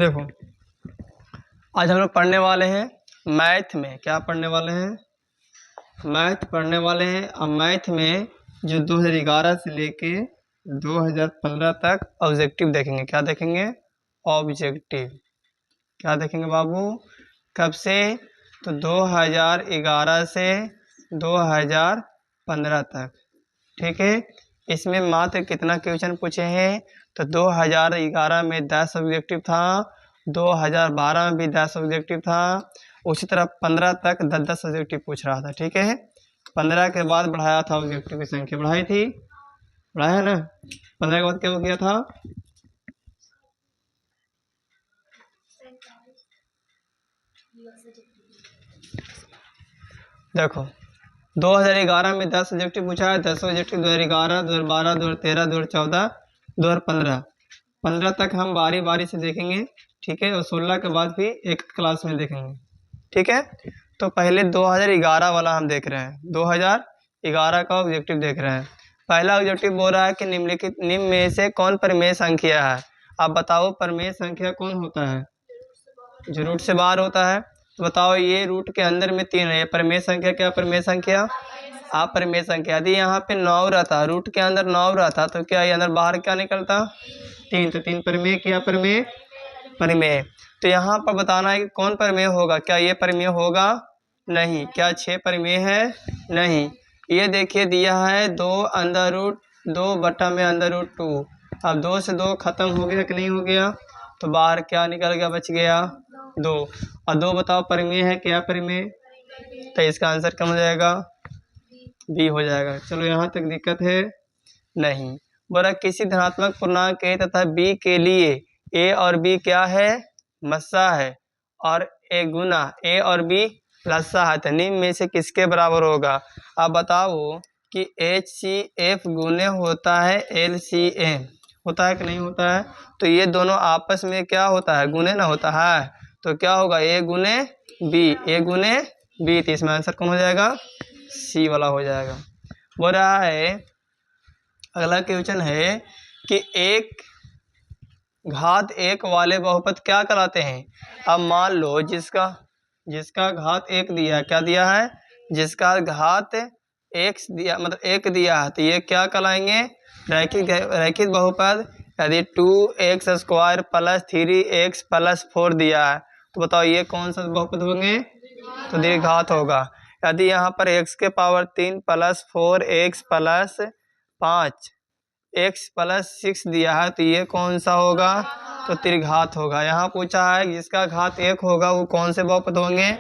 देखो, आज हम लोग पढ़ने वाले हैं मैथ में। क्या पढ़ने वाले हैं? मैथ पढ़ने वाले हैं। अब मैथ में जो 2011 से लेके 2015 तक ऑब्जेक्टिव देखेंगे। क्या देखेंगे? ऑब्जेक्टिव। क्या देखेंगे बाबू? कब से? तो 2011 से 2015 तक। ठीक है। इसमें मात्र कितना क्वेश्चन पूछे हैं? तो 2011 में 10 ऑब्जेक्टिव था, 2012 में भी 10 ऑब्जेक्टिव था, उसी तरह 15 तक 10-10 ऑब्जेक्टिव पूछ रहा था। ठीक है। 15 के बाद बढ़ाया था, ऑब्जेक्टिव की संख्या बढ़ाई थी, बढ़ाया ना। 15 के बाद क्या हो गया था? देखो, 2011 में 10 ऑब्जेक्टिव पूछा है। 10 ऑब्जेक्टिव 2011, 2012, 2013, 2014, 2015। 15 तक हम बारी बारी से देखेंगे। ठीक है। और 16 के बाद भी एक क्लास में देखेंगे। ठीक है। तो पहले 2011 वाला हम देख रहे हैं। 2011 का ऑब्जेक्टिव देख रहे हैं। पहला ऑब्जेक्टिव बोल रहा है कि निम्न में से कौन परिमेय संख्या है? आप बताओ, परिमेय संख्या कौन होता है? जो रूट से बाहर होता है। तो बताओ, ये रूट के अंदर में 3 है, ये परिमेय संख्या। क्या परिमेय संख्या? अपरिमेय संख्या। यदि यहाँ पे 9 रहता, रूट के अंदर 9 रहता, तो क्या ये अंदर बाहर क्या निकलता? 3। तो 3 परिमेय। क्या परिमेय? परिमेय। तो यहाँ पर बताना है कि कौन परिमेय होगा। क्या ये परिमेय होगा? नहीं। क्या 6 परिमेय है? नहीं। ये देखिए दिया है 2√2/√2। अब 2 से 2 खत्म हो गया कि नहीं हो गया? तो बाहर क्या निकल गया? बच गया 2। और 2 बताओ परिमेय है? क्या परिमेय? तो इसका आंसर कम हो जाएगा, बी हो जाएगा। चलो, यहाँ तक दिक्कत है? नहीं। बोला किसी धनात्मक पूर्णांक ए तथा बी के लिए ए और बी क्या है? मस्सा है, और ए गुना ए और बी लस्सा है। तो निम्न में से किसके बराबर होगा? अब बताओ कि HCF गुने होता है LCM, होता है कि नहीं होता है? तो ये दोनों आपस में क्या होता है? गुने ना होता है। तो क्या होगा? ए गुने बी, ए गुने बी। तो इसमें आंसर कौन हो जाएगा? सी वाला हो जाएगा। बोल रहा है अगला क्वेश्चन है कि एक घात 1 वाले बहुपद क्या कहलाते हैं? अब मान लो जिसका घात 1 दिया है। क्या दिया है? जिसका घात x दिया, मतलब 1 दिया है, तो ये क्या कहलाएंगे? रैखिक बहुपद। यदि 2x² + 3x + 4 दिया है, तो बताओ ये कौन सा बहुपद होंगे? तो द्विघात होगा। यदि यहाँ पर x के पावर 3 + 4x + 5 x + 6 दिया है, तो ये कौन सा होगा? तो त्रिघात होगा। यहाँ पूछा है जिसका घात 1 होगा वो कौन से बहुपद होंगे?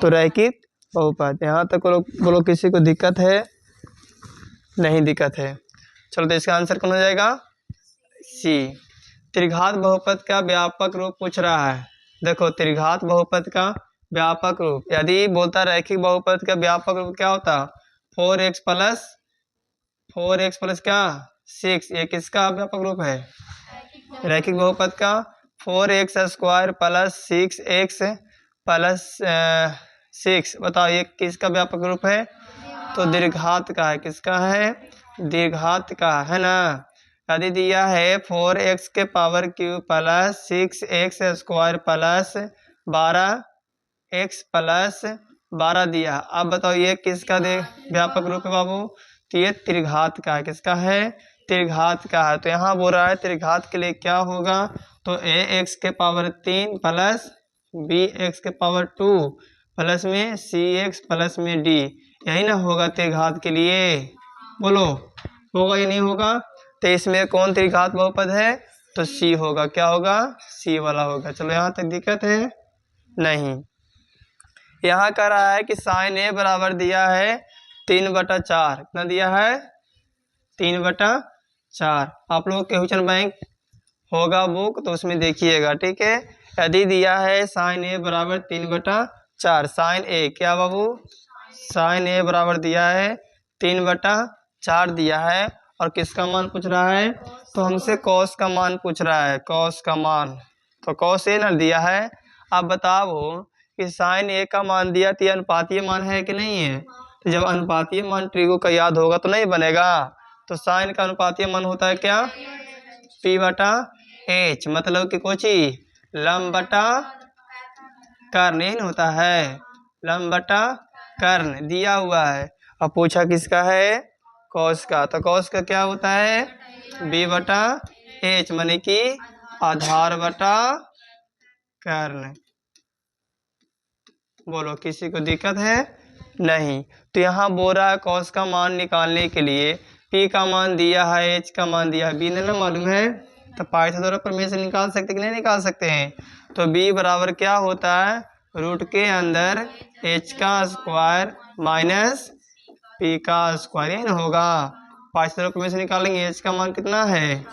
तो रैखिक बहुपद। यहाँ तक बोलो किसी को दिक्कत है? नहीं दिक्कत है। चलो, तो इसका आंसर कौन हो जाएगा? सी। त्रिघात बहुपद का व्यापक रूप पूछ रहा है। देखो, त्रिघात बहुपद का व्यापक रूप, यदि बोलता रैखिक बहुपद का व्यापक रूप क्या होता? 4x + क्या? 6। ये किसका व्यापक रूप है? रैखिक बहुपद का। 4x² + 6x + 6। बताओ ये किसका व्यापक रूप है? तो दीर्घात का है। किसका है? दीर्घात का है ना। यदि दिया है 4x के पावर क्यूब + 6x² + 12x + 12 दिया। अब बताओ ये किसका व्यापक रूप है बाबू? तो ये त्रिघात का है। किसका है? त्रिघात का है। तो यहाँ बोल रहा है त्रिघात के लिए क्या होगा? तो ax के पावर 3 + bx के पावर 2 प्लस में cx प्लस में d, यही ना होगा त्रिघात के लिए? बोलो, होगा या नहीं होगा? तो इसमें कौन त्रिघात बहुपद है? तो सी होगा। क्या होगा? सी वाला होगा। चलो, यहाँ तक दिक्कत है? नहीं। यहाँ कह रहा है कि sin a बराबर दिया है 3/4। कितना दिया है? 3/4। आप लोग क्वेश्चन बैंक होगा बुक, तो उसमें देखिएगा। ठीक है। यदि दिया है sin a बराबर 3/4, sin a क्या बाबू? sin a बराबर दिया है 3/4 दिया है, और किसका मान पूछ रहा है? तो हमसे cos का मान पूछ रहा है, cos का मान। तो cos a ना दिया है। अब बताओ कि sin a का मान दिया, तो अनुपातीय मान है कि नहीं है? तो जब अनुपातीय मान ट्रिगो का याद होगा तो नहीं बनेगा। तो sin का अनुपातीय मान होता है क्या? P/H। मतलब कि कोची लंब बटा कर्ण नहीं होता है, लंब बटा कर्ण दिया हुआ है। अब पूछा किसका है, कॉस का। तो कॉस का क्या होता है, बी बटा एच, माने कि आधार बटा कर्ण। बोलो किसी को दिक्कत है, नहीं। तो यहाँ बोल रहा है कॉस का मान निकालने के लिए पी का मान दिया है, एच का मान दिया है, बी ने ना मालूम है, तो पाइथागोरस प्रमेय से निकाल सकते कि नहीं निकाल सकते हैं। तो बी बराबर क्या होता है, रूट के अंदर एच का स्क्वायर माइनस पी का स्क्वायर, ये ना होगा। पाइथागोरस प्रमेय से निकालेंगे, एच का मान कितना है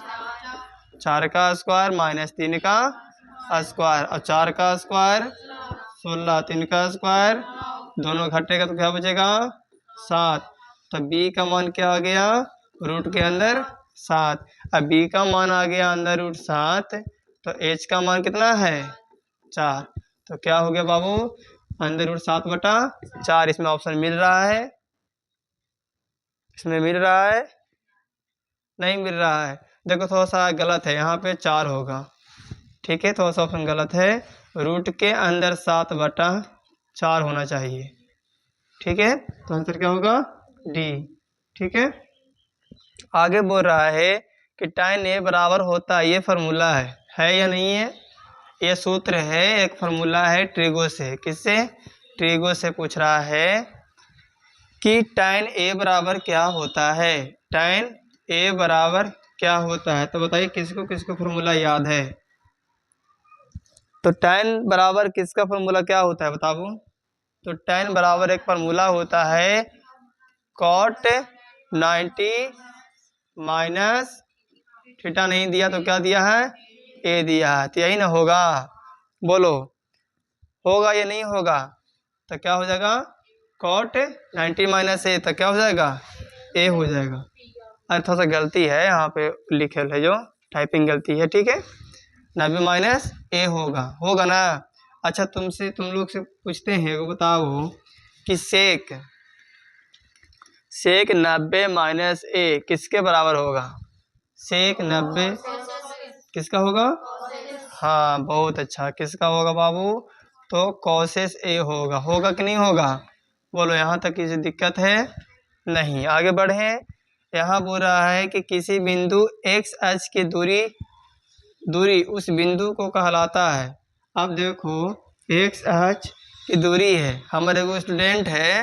4 का स्क्वायर माइनस 3 का स्क्वायर, और 4 का स्क्वायर 16, 3 का स्क्वायर, दोनों घटेगा तो क्या बचेगा 7। तो बी का मान क्या आ गया, रूट के अंदर 7। अब बी का मान आ गया अंदर रूट 7, तो एच का मान कितना है 4। तो क्या हो गया बाबू, अंदर रूट 7 बटा 4। इसमें ऑप्शन मिल रहा है, इसमें मिल रहा है, नहीं मिल रहा है। देखो थोड़ा सा गलत है, यहाँ पे 4 होगा, ठीक है, थोड़ा सा ऑप्शन गलत है। रूट के अंदर 7 बटा 4 होना चाहिए, ठीक है। तो आंसर क्या होगा डी, ठीक है। आगे बोल रहा है कि tan ए बराबर होता है, ये फार्मूला है या नहीं है, ये सूत्र है, एक फार्मूला है ट्रिगो से। किससे, ट्रिगो से पूछ रहा है कि tan ए बराबर क्या होता है, tan ए बराबर क्या होता है। तो बताइए किसको किसको फार्मूला याद है। तो tan बराबर किसका फार्मूला क्या होता है बताओ। तो tan बराबर एक फार्मूला होता है cot 90 माइनस थीटा, नहीं दिया तो क्या दिया है ए दिया है, तो यही ना होगा। बोलो होगा या नहीं होगा, तो क्या हो जाएगा cot 90 माइनस ए, तो क्या हो जाएगा ए हो जाएगा। अरे थोड़ा सा गलती है यहाँ पे लिखे है, जो टाइपिंग गलती है, ठीक है। 90 माइनस ए होगा, होगा ना। अच्छा तुमसे, तुम लोग से पूछते हैं, वो बताओ कि सेक 90 माइनस ए किसके बराबर होगा। सेक 90 किसका होगा, हाँ बहुत अच्छा, किसका होगा बाबू, तो कॉसेस ए होगा। होगा कि नहीं होगा, बोलो यहाँ तक किसी दिक्कत है, नहीं। आगे बढ़े, यहाँ बोल रहा है कि किसी बिंदु एक्स एच की दूरी उस बिंदु को कहलाता है। अब देखो एक्स एच की दूरी है, हमारे वो स्टूडेंट है,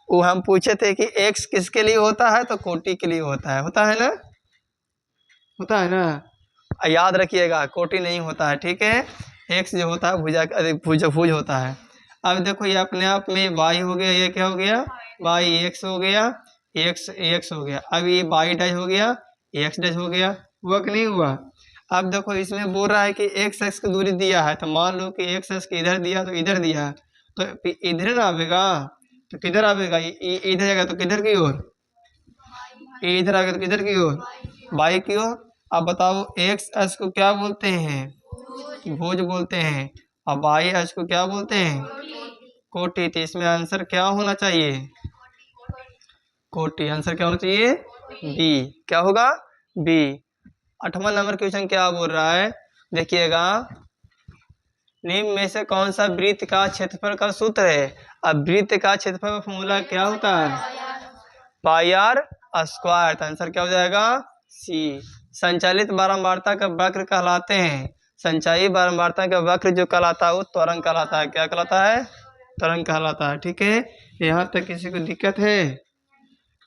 वो हम पूछे थे कि एक्स किसके लिए होता है, तो कोटि के लिए होता है ना, होता है ना। याद रखिएगा कोटि नहीं होता है, ठीक है। एक्स जो होता है भुज होता है। अब देखो ये अपने आप में वाई हो गया, ये क्या हो गया वाई एक्स हो गया, एक्स हो गया। अब ये वाई डैश हो गया, एक्स डैश हो गया, हुआ कि नहीं हुआ। अब देखो इसमें बोल रहा है कि एक्स एक्स की दूरी दिया है, तो मान लो कि एक्स एक्स इधर दिया तो इधर दिया है, तो इधर ना आवेगा, तो किधर आवेगा, इधर जाएगा तो किधर की ओर, इधर आ गया तो किधर की ओर, बाई की ओर। अब बताओ एक्स एच को क्या बोलते हैं, भुज बोलते हैं, और वाई एच को क्या बोलते हैं, कोटि। तो इसमें आंसर क्या होना चाहिए, कोटि। आंसर क्या होना चाहिए बी, क्या होगा बी। 8वां नंबर क्वेश्चन क्या बोल रहा है, देखिएगा, निम्न में से कौन सा वृत्त का क्षेत्रफल का सूत्र है। अब वृत्त का क्षेत्रफल का फॉर्मूला क्या होता है, पाई आर स्क्वायर। तो आंसर क्या हो जाएगा सी। संचालित बारंबारता का वक्र कहलाते हैं, संचालित बारंबारता का वक्र जो कहलाता है वो त्वरण कहलाता है। क्या कहलाता है, त्वरण कहलाता है, ठीक है। यहाँ तक किसी को दिक्कत है,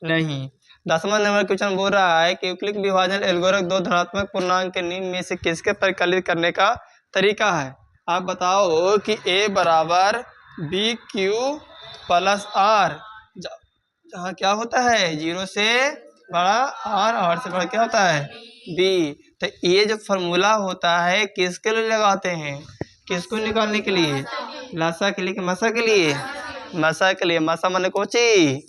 नहीं। 10वां नंबर क्वेश्चन बोल रहा है कि यूक्लिड विभाजन एल्गोरिथम दो धनात्मक पूर्णांक के निम्न में से किसके परिकलित करने का तरीका है। आप बताओ कि ए बराबर बी क्यू प्लस आर, जहाँ क्या होता है 0 से बड़ा आर से बड़ा क्या होता है बी। तो ये जो फॉर्मूला होता है किसके लिए लगाते हैं, किसको निकालने के लिए, लासा के लिए कि मसा के लिए, मसा के लिए। मसा माने कोची,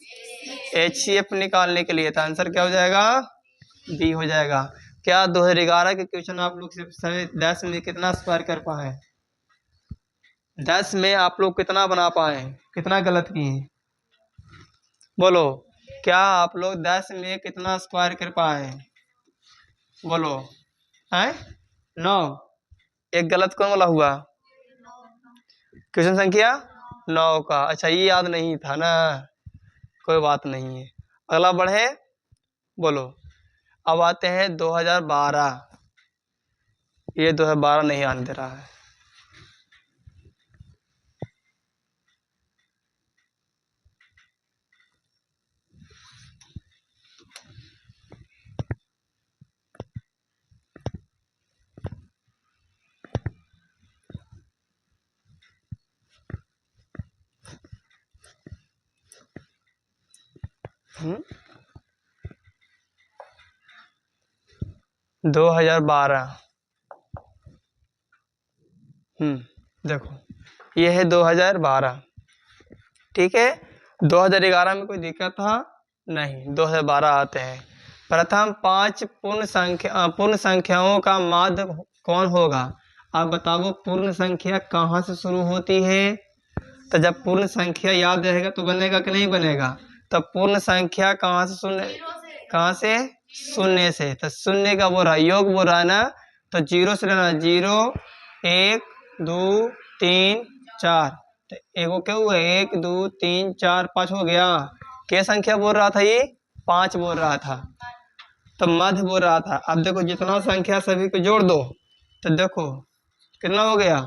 HCF निकालने के लिए। तो आंसर क्या हो जाएगा बी हो जाएगा। क्या 2011 के क्वेश्चन आप लोग से 10 में कितना स्क्वायर कर पाए, 10 में आप लोग कितना बना पाए, कितना गलत किए, बोलो। क्या आप लोग 10 में कितना स्क्वायर कर पाए, बोलो है 9, एक गलत कौन वाला हुआ? क्वेश्चन संख्या 9 का। अच्छा ये याद नहीं था ना, कोई बात नहीं है। अगला बढ़े, बोलो। अब आते हैं 2012। ये 2012 नहीं आने दे रहा है। हम्म 2012। देखो ये है 2012, ठीक है। 2011 में कोई दिक्कत था नहीं, 2012 आते हैं। प्रथम 5 पूर्ण संख्याओं का माध्य कौन होगा? आप बताओ पूर्ण संख्या कहाँ से शुरू होती है? तो जब पूर्ण संख्या याद रहेगा तो बनेगा कि नहीं बनेगा? तो पूर्ण संख्या कहाँ से शून्य से। तो शून्य का बोल रहा है, योग बोल रहा है ना, तो 0 से लेना। 0 1 2 3 4। तो एगो क्या हुआ? 1 2 3 4 5 हो गया। क्या संख्या बोल रहा था ये? 5 बोल रहा था, तो मध्य बोल रहा था। अब देखो जितना संख्या सभी को जोड़ दो, तो देखो कितना हो गया?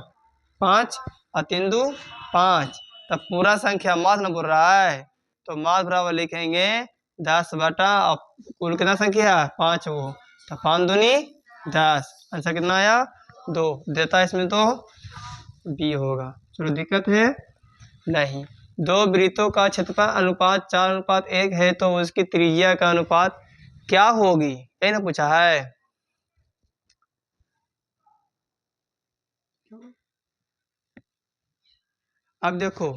5 और 3 2 5। तब पूरा संख्या माध्य न बोल रहा है, तो माध्य बराबर लिखेंगे 10 बटा, और कुल कितना संख्या? 5 वो, तो 5 दूनी 10। आंसर कितना आया? 2 देता है इसमें, तो बी होगा। चलो दिक्कत है नहीं। दो वृत्तों का क्षेत्रफल अनुपात 4:1 है, तो उसकी त्रिज्या का अनुपात क्या होगी? यही ना पूछा है। अब देखो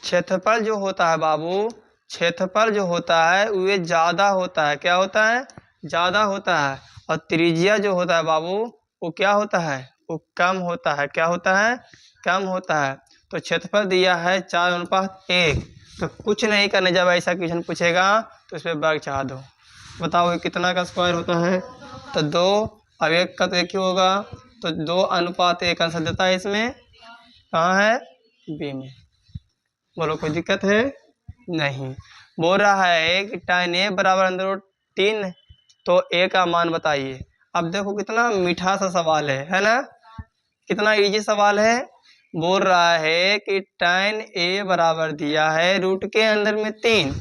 क्षेत्रफल जो होता है बाबू, क्षेत्रफल जो होता है वो ज्यादा होता है। क्या होता है? ज्यादा होता है। और त्रिज्या जो होता है बाबू, वो क्या होता है? वो कम होता है। क्या होता है? कम होता है। तो क्षेत्रफल दिया है 4:1, तो कुछ नहीं करने, जब ऐसा क्वेश्चन पूछेगा तो इस पर वर्ग चढ़ा दो। बताओ ये कितना का स्क्वायर होता है? तो 2। अब 1 का तो 1 ही होगा, तो 2:1 आंसर देता है इसमें। कहाँ है? बी में। बोलो कोई दिक्कत है नहीं। बोल रहा है कि tan a बराबर √3, तो a का मान बताइए। अब देखो कितना मीठा सा सवाल है ना, कितना इजी सवाल है। बोल रहा है कि tan a बराबर दिया है रूट के अंदर में 3,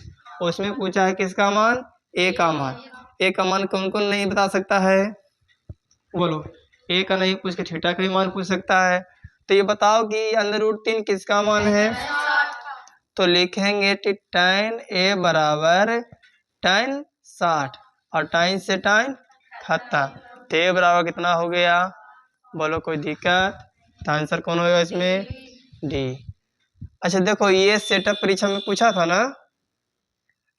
उसमें पूछा है किसका मान? a का मान। a का मान कौन कौन नहीं बता सकता है? बोलो। a का नहीं पूछ के थीटा का भी मान पूछ सकता है। तो ये बताओ कि √3 किसका मान है? तो लिखेंगे कि tan a बराबर tan 60, और tan से tan खत्म, तो a बराबर कितना हो गया? बोलो कोई दिक्कत? तो आंसर कौन होगा इसमें? डी। अच्छा देखो ये सेटअप परीक्षा में पूछा था ना,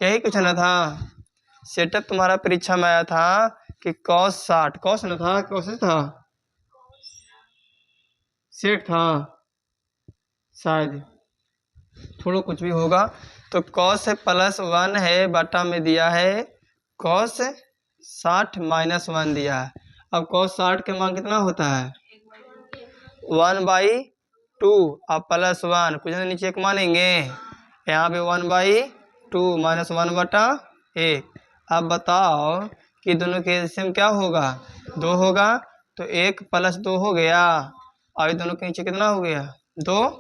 यही कुछ ना था। सेटअप तुम्हारा परीक्षा में आया था कि cos 60, cos ना था, cos था, सेट था शायद, थोड़ा कुछ भी होगा। तो cos +1 है, बटा में दिया है cos 60 -1 दिया है। अब cos 60 के मान कितना होता है? 1/2 अब +1, कुछ नीचे एक मानेंगे, यहाँ पे 1/2 -1/1। अब बताओ कि दोनों के एलसीएम क्या होगा? 2 होगा, तो 1 + 2 हो गया, और दोनों के नीचे कितना हो गया? 2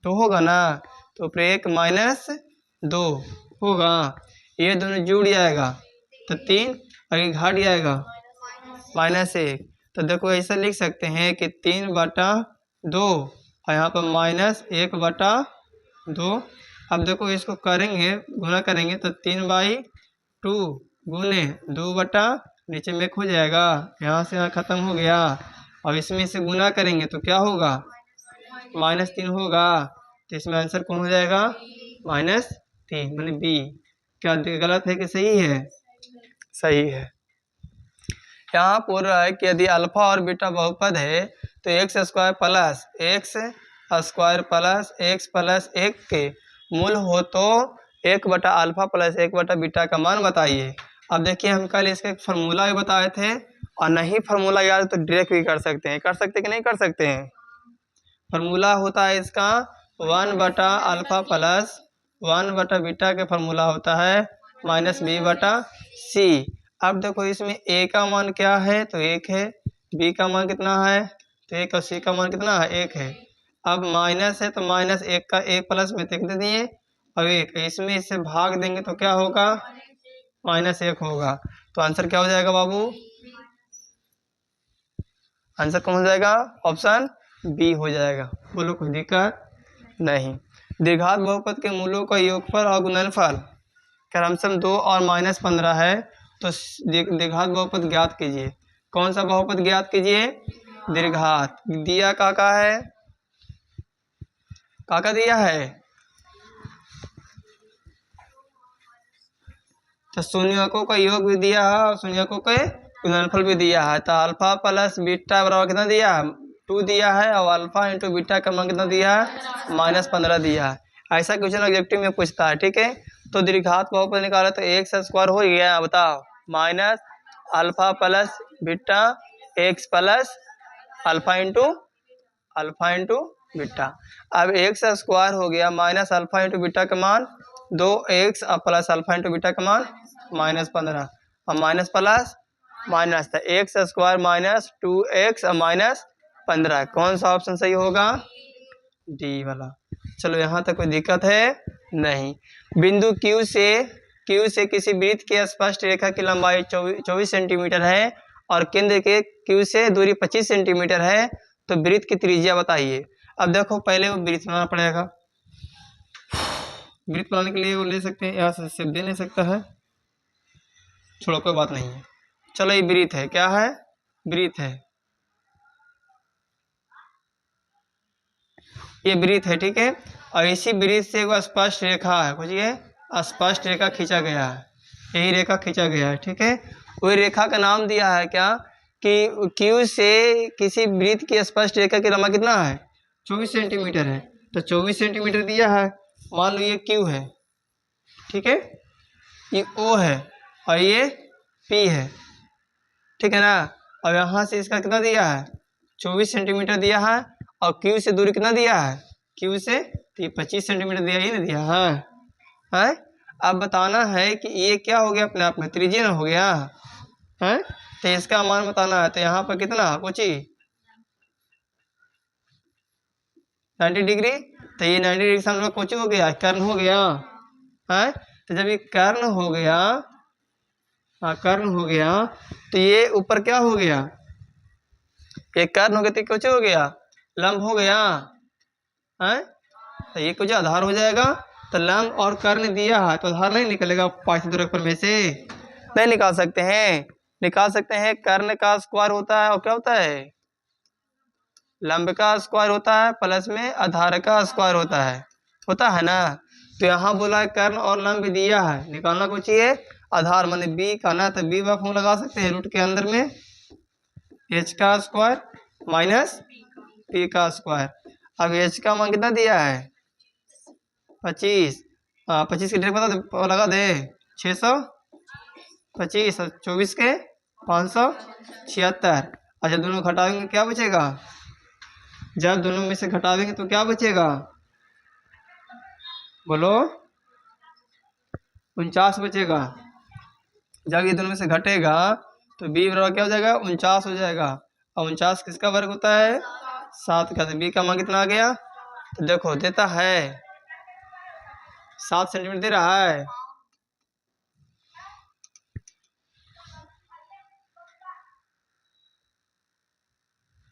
होगा ना, तो फिर 1 - 2 होगा। ये दोनों जुड़ जाएगा तो 3, और ये घट जाएगा -1। तो देखो ऐसा लिख सकते हैं कि 3/2, और यहाँ पर -1/2। अब देखो इसको करेंगे, गुना करेंगे, तो 3/2 गुने 2 नीचे में हो जाएगा, यहाँ से यहाँ खत्म हो गया। अब इसमें से गुना करेंगे तो क्या होगा? -3 होगा। तो इसमें आंसर कौन हो जाएगा? -3, मैंने बी। क्या गलत है कि सही है? सही है। यहाँ बोल रहा है कि यदि अल्फा और बीटा बहुपद है, तो x² प्लस x के मूल हो तो 1/α + 1/बीटा का मान बताइए। अब देखिए हम कल इसका एक फार्मूला भी बताए थे, और नहीं फार्मूला याद तो डायरेक्ट भी कर सकते हैं कि नहीं कर सकते हैं। फार्मूला होता है इसका 1/अल्फा प्लस 1/बीटा के फार्मूला होता है -b/c। अब देखो इसमें a का मान क्या है तो 1 है, b का मान कितना है तो 1 और c का मान कितना है 1 है। अब माइनस है तो -1 का 1 प्लस में 1 दे दिए और 1 इसमें इससे भाग देंगे तो क्या होगा -1 होगा। तो आंसर क्या हो जाएगा बाबू, आंसर कौन हो जाएगा, ऑप्शन बी हो जाएगा। बोलो कोई दिक्कत नहीं। द्विघात बहुपद के मूलों का योगफल और गुणनफल क्रमशः 2 और -15 है तो द्विघात बहुपद ज्ञात कीजिए। कौन सा बहुपद ज्ञात कीजिए, द्विघात। दिया काका है, काका दिया है तो शून्यकों का योग भी दिया है और शून्यकों के गुणनफल भी दिया है। तो अल्फा प्लस बीटा बराबर कितना दिया है 2 दिया है और अल्फा इंटू बीटा का मान कितना दिया है -15 दिया है। ऐसा क्वेश्चन ऑब्जेक्टिव में पूछता है, ठीक है। तो द्विघात बहुपद निकाला तो x स्क्वायर हो गया, बताओ minus alpha plus beta x plus alpha into beta. अब x स्क्वायर हो गया माइनस अल्फा इंटू बीटा का मान 2x और प्लस अल्फा इंटू बीटा का मान -15 और माइनस प्लस माइनस था x स्क्वायर माइनस 2x और -15। कौन सा ऑप्शन सही होगा, डी वाला। चलो यहाँ तक कोई दिक्कत है नहीं। बिंदु Q से किसी वृत्त की स्पष्ट रेखा की लंबाई 24 सेंटीमीटर है और केंद्र के Q से दूरी 25 सेंटीमीटर है तो वृत्त की त्रिज्या बताइए। अब देखो पहले वो वृत्त बनाना पड़ेगा। वृत्त बनाने के लिए वो ले सकते हैं, यहाँ से सिर्फ दे नहीं सकता है, छोड़ो कोई बात नहीं है। चलो ये वृत्त है, क्या है वृत्त है, ये वृत्त है, ठीक है। और इसी वृत्त से एक स्पष्ट रेखा है, कुछ ये स्पष्ट रेखा खींचा गया है, यही रेखा खींचा गया है, ठीक है। वही रेखा का नाम दिया है क्या कि Q से किसी वृत्त की स्पष्ट रेखा की लंबाई कितना है 24 सेंटीमीटर है। तो 24 सेंटीमीटर दिया है, मान लो ये Q है, ठीक है, ये O है और ये P है, ठीक है ना। और यहाँ से इसका कितना दिया है 24 सेंटीमीटर दिया है और Q से दूरी कितना दिया है Q से तो ये 25 सेंटीमीटर दिया, ये नहीं दिया है। अब बताना है कि ये क्या हो गया अपने आप में त्रिज्या हो गया है, तो इसका मान बताना है। तो यहाँ पर कितना कुछ 90 डिग्री, तो ये 90 डिग्री से कुछ हो गया कर्ण हो गया है। तो जब ये कर्ण हो गया, कर्ण हो गया तो ये ऊपर क्या हो गया, ये कर्ण हो गया तो कुछ हो गया लंब हो गया है। तो ये कुछ आधार हो जाएगा। तो लंब और कर्ण दिया है तो आधार नहीं निकलेगा, पाठ्यक्रम में से नहीं निकाल सकते हैं। निकाल सकते हैं कर्ण का स्क्वायर होता है और क्या होता है लंब का स्क्वायर होता है प्लस में आधार का स्क्वायर होता है ना। तो यहाँ बोला है कर्ण और लंब दिया है, निकालना कुछ चाहिए आधार माने b का ना, तो b फॉर्म लगा सकते हैं रूट के अंदर में h का स्क्वायर माइनस p का स्क्वायर। अब h का मान कितना दिया है 25, 25 के डेढ़ पता लगा दे 625 और 24 के 576। अच्छा दोनों घटाएंगे क्या बचेगा, जब दोनों में से घटाएंगे तो क्या बचेगा बोलो 49 बचेगा। जब ये दोनों में से घटेगा तो b बराबर क्या हो जाएगा 49 हो जाएगा। और 49 किसका वर्ग होता है 7 का। तो b का मान कितना आ गया, तो देखो देता है 7 सेंटीमीटर दे रहा है।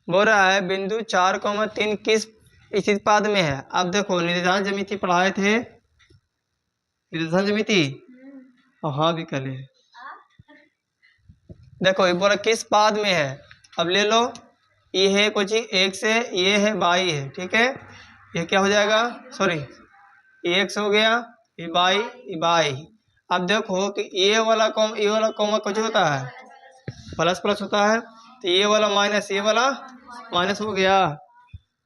बोल रहा है बिंदु 4,3 किस स्थित पाद में है। अब देखो निर्देशांक ज्यामिति पढ़ाए थे, निर्देशांक ज्यामिति और हाँ भी कल है। देखो ये बोला किस पाद में है। अब ले लो ये है कुछ x है, ये है y है, ठीक है। ये क्या हो जाएगा सॉरी ये x हो गया, ये y। अब देखो कि ये वाला कॉमा कुछ होता है प्लस प्लस होता है, तो ये वाला माइनस ये वाला माइनस हो गया।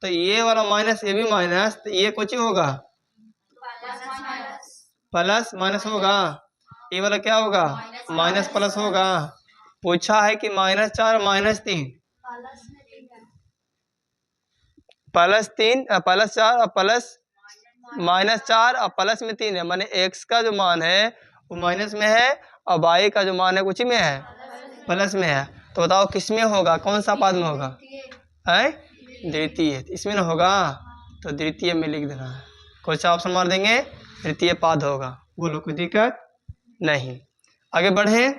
तो ये वाला माइनस ये भी माइनस, तो ये कुछ होगा प्लस माइनस होगा, ये वाला क्या होगा माइनस प्लस होगा। पूछा है कि -4 -3, +3 +4 और -4 और प्लस में 3 है, माने x का जो मान है वो माइनस में है और y का जो मान है कुछ में है, प्लस में है। तो बताओ किस में होगा, कौन सा पाद में होगा? है द्वितीय, इसमें ना होगा तो द्वितीय में लिख देना है। कौन सा ऑप्शन मार देंगे? द्वितीय पाद होगा। बोलो कोई दिक्कत नहीं। आगे बढ़े।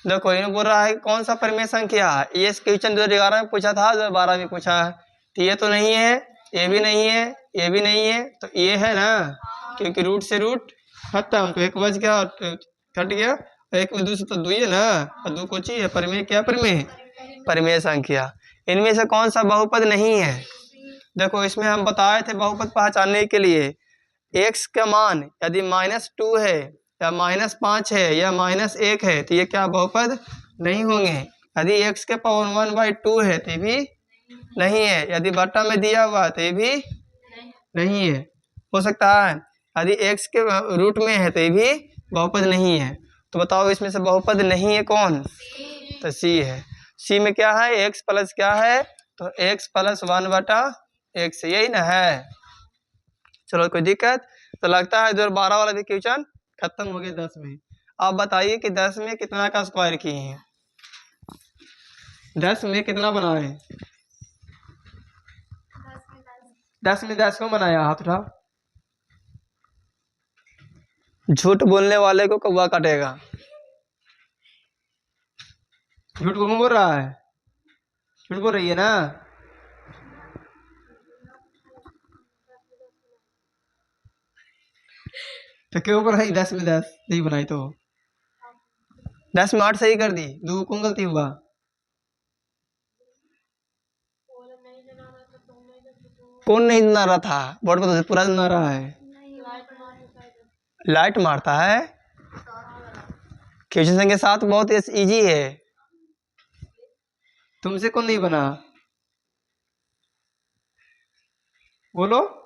देखो इन्हें बोल रहा है कौन सा परिमेय संख्या है, ये क्वेश्चन 2011 में पूछा था, 2012 में पूछा है। तो ये तो नहीं है, ये भी नहीं है, ये भी नहीं है, तो ये है ना, क्योंकि रूट से रूट खत्म, तो एक बच गया और कट गया, एक में 2 से तो 2 है ना, और 2 को चाहिए परिमेय, क्या परिमेय? परिमेय संख्या। इनमें से कौन सा बहुपद नहीं है? देखो इसमें हम बताए थे बहुपद पहचानने के लिए, x का मान यदि -2 है या -5 है या -1 है तो ये क्या बहुपद नहीं होंगे। यदि x के पावर 1/2 है तो भी नहीं है, यदि बट्टा में दिया हुआ तो ये भी नहीं है। हो सकता है यदि x के रूट में है तो ये भी बहुपद नहीं है। तो बताओ इसमें से बहुपद नहीं है कौन? तो c है। c में क्या है? x प्लस क्या है? तो x प्लस 1/x, यही ना है। चलो कोई दिक्कत? तो लगता है 2012 वाला भी क्वेश्चन खत्म हो गया 10 में। आप बताइए कि 10 में कितना का स्क्वायर किए हैं? 10 में कितना बनाए? 10 में 10 को बनाया? हाथ उठा। झूठ बोलने वाले को कौवा काटेगा। झूठ कौन बोल रहा है? झूठ बोल रही है ना। तो क्यों बनाई 10 में 10 नहीं बनाई? तो 10 में 8 सही कर दी, 2 कौन गलती हुआ? कौन नहीं जना रहा था? बोर्ड पर तो पूरा जना रहा है। लाइट मारता है। क्वेश्चन संख्या 7 बहुत इजी है। तुमसे कौन नहीं बना? बोलो।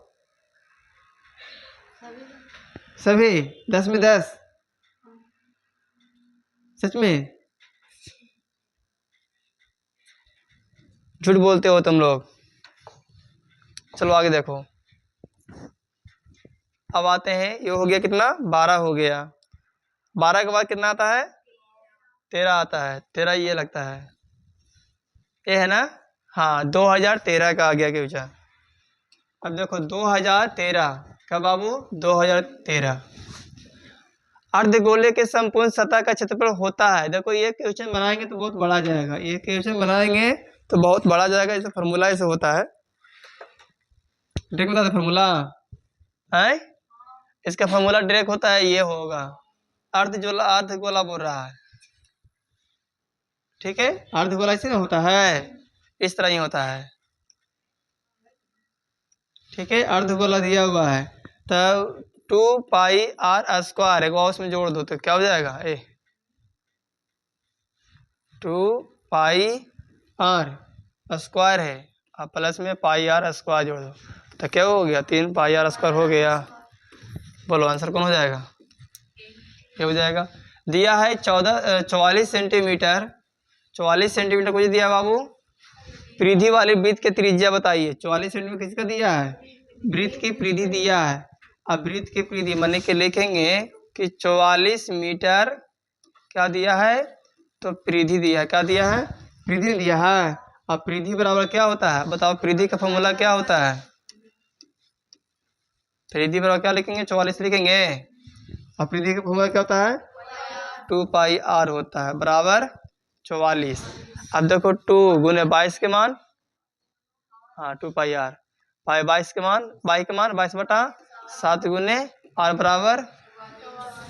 सभी 10 में 10? सच में झूठ बोलते हो तुम लोग। चलो आगे देखो। अब आते हैं, ये हो गया कितना? 12 हो गया। 12 के बाद कितना आता है? 13 आता है। 13 ये लगता है, ये है ना। हाँ 2013 का आ गया क्वेश्चन। अब देखो 2013 का बाबू, 2013 अर्धगोले के संपूर्ण सतह का क्षेत्रफल होता है। देखो ये क्वेश्चन बनाएंगे तो बहुत बड़ा जाएगा, ये क्वेश्चन बनाएंगे तो बहुत बड़ा जाएगा। इसे फॉर्मूला ऐसे होता है, डायरेक्ट बता दो फॉर्मूला है। इसका फॉर्मूला डायरेक्ट होता है, ये होगा अर्धगोला बोल रहा है, ठीक है। अर्धगोला ऐसे ना होता है, इस तरह ही होता है, ठीक है। अर्धगोला दिया हुआ है तब 2πr², एक उसमें जोड़ दो तो क्या हो जाएगा? 2πr² है और प्लस में πr² जोड़ दो तो क्या हो गया? 3πr² हो गया। बोलो आंसर कौन हो जाएगा? ये हो जाएगा। दिया है 44 सेंटीमीटर। 44 सेंटीमीटर कुछ दिया बाबू। परिधि वाली वृत्त की त्रिज्या बताइए। 44 सेंटीमीटर किसका दिया है? वृत्त की परिधि दिया है। अब वृत्त की परिधि माने के लिखेंगे कि 44 मीटर क्या दिया है? तो परिधि दिया है। क्या दिया है? परिधि दिया है। अब परिधि बराबर क्या होता है? बताओ परिधि का फॉर्मूला क्या होता है? परिधि बराबर क्या लिखेंगे? 44 लिखेंगे। और परिधि का फॉर्मूला क्या होता है? 2πr होता है बराबर 44। अब देखो 2 गुने 22 के मान, हाँ 2πr, 22 के मान, 22/7 गुने r बराबर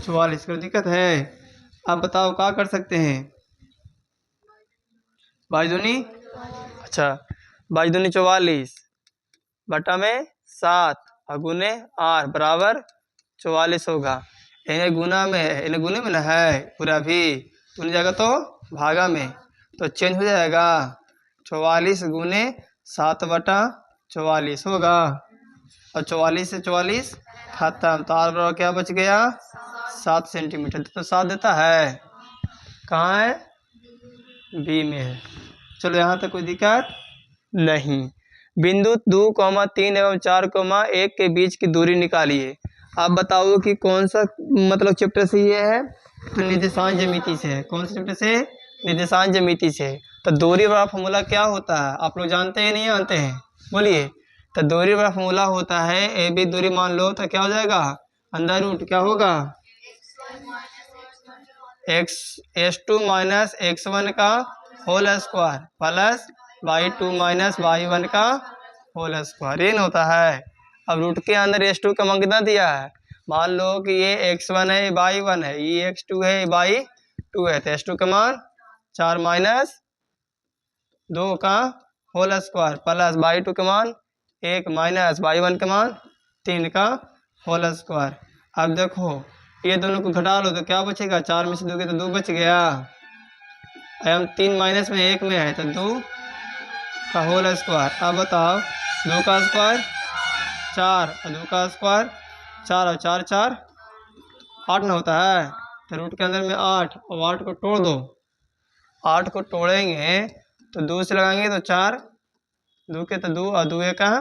44। कोई दिक्कत है? अब बताओ क्या कर सकते हैं? 22 दूनी, अच्छा 22 दूनी 44 बटा में 7 और गुने r बराबर 44 होगा। इन्हें गुना में है, इन्हें गुने में ना है पूरा भी, गुने जाएगा तो भागा में, तो चेंज हो जाएगा। 44 गुने 7/44 होगा और 44 से 44 खत्म। तो r बराबर क्या बच गया? 7 सेंटीमीटर। तो 7 देता है, कहाँ है? बी में है। चलो यहाँ तक कोई दिक्कत नहीं। बिंदु 2, 3 एवं 4, 1 के बीच की दूरी निकालिए। आप बताओ कि कौन सा मतलब चैप्टर से ये है? तो निर्देशांक ज्यामिति से है। कौन सा चैप्टर से? निर्देशांक ज्यामिति से। तो दूरी बड़ा फॉर्मूला क्या होता है आप लोग जानते हैं नहीं जानते हैं? बोलिए। तो दूरी बड़ा फॉर्मूला होता है ए बी दूरी मान लो तो क्या हो जाएगा? अंडर रूट क्या होगा? x2 माइनस x1 का whole square plus y2 minus y1 का होल स्क्वायर, ये होता है। अब रूट के अंदर x2 का मान कितना दिया है? मान लो कि ये x1 है, y1 है, ये x2 है, y2 है, तो x2 का मान 4 माइनस 2 का होल स्क्वायर प्लस y2 का मान 1 माइनस y1 का मान 3 का होल स्क्वायर। अब देखो ये दोनों को घटा लो तो क्या बचेगा? 4 में से 2 तो 2 बच गया। हम 3 माइनस में 1 में है तो 2 का होल स्क्वायर। अब बताओ 2 का स्क्वायर 4 और 2 का स्क्वायर 4 और 4 4 8 ना होता है। तो रूट के अंदर में 8 और 8 को तोड़ दो। 8 को तोड़ेंगे तो 2 से लगाएंगे तो 4, 2 के तो 2 और 2 का